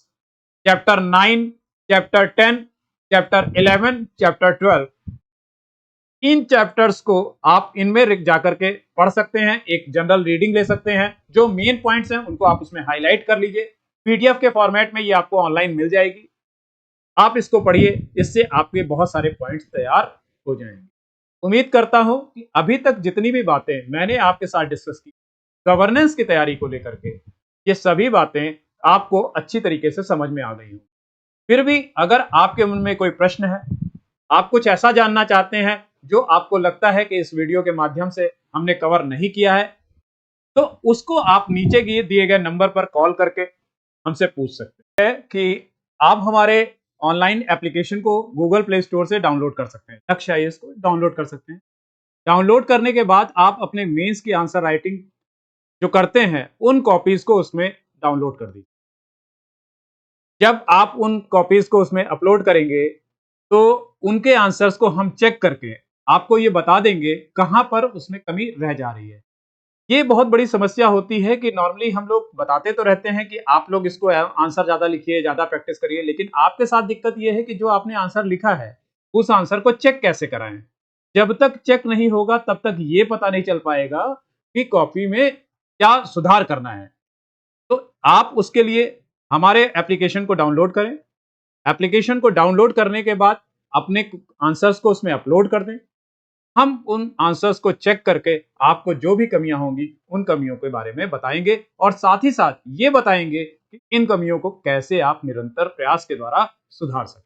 chapter 9, chapter 10, chapter 11, chapter 12, इन चैप्टर्स को आप इनमें जाकर के पढ़ सकते हैं। एक जनरल रीडिंग ले सकते हैं, जो मेन पॉइंट्स हैं उनको आप उसमें हाईलाइट कर लीजिए। पीडीएफ के फॉर्मेट में ये आपको ऑनलाइन मिल जाएगी, आप इसको पढ़िए, इससे आपके बहुत सारे पॉइंट्स तैयार हो जाएंगे। उम्मीद करता हूं कि अभी तक जितनी भी बातें मैंने आपके साथ डिस्कस की गवर्नेंस की तैयारी को लेकर के, ये सभी बातें आपको अच्छी तरीके से समझ में आ गई हों। फिर भी अगर आपके मन में कोई प्रश्न है, आप कुछ ऐसा जानना चाहते हैं जो आपको लगता है कि इस वीडियो के माध्यम से हमने कवर नहीं किया है, तो उसको आप नीचे दिए गए नंबर पर कॉल करके हमसे पूछ सकते हैं। कि आप हमारे ऑनलाइन एप्लीकेशन को गूगल प्ले स्टोर से डाउनलोड कर सकते हैं, लक्ष्य आईएएस को डाउनलोड कर सकते हैं। डाउनलोड करने के बाद आप अपने मेंस की आंसर राइटिंग जो करते हैं, उन कॉपीज को उसमें डाउनलोड कर दीजिए। जब आप उन कॉपीज को उसमें अपलोड करेंगे, तो उनके आंसर्स को हम चेक करके आपको ये बता देंगे कहां पर उसमें कमी रह जा रही है। ये बहुत बड़ी समस्या होती है कि नॉर्मली हम लोग बताते तो रहते हैं कि आप लोग इसको आंसर ज्यादा लिखिए, ज्यादा प्रैक्टिस करिए, लेकिन आपके साथ दिक्कत ये है कि जो आपने आंसर लिखा है, उस आंसर को चेक कैसे कराएं। जब तक चेक नहीं होगा तब तक ये पता नहीं चल पाएगा कि कॉपी में क्या सुधार करना है। तो आप उसके लिए हमारे एप्लीकेशन को डाउनलोड करें। एप्लीकेशन को डाउनलोड करने के बाद अपने आंसर्स को उसमें अपलोड कर दें। हम उन आंसर्स को चेक करके आपको जो भी कमियां होंगी उन कमियों के बारे में बताएंगे, और साथ ही साथ ये बताएंगे कि इन कमियों को कैसे आप निरंतर प्रयास के द्वारा सुधार सकते हैं।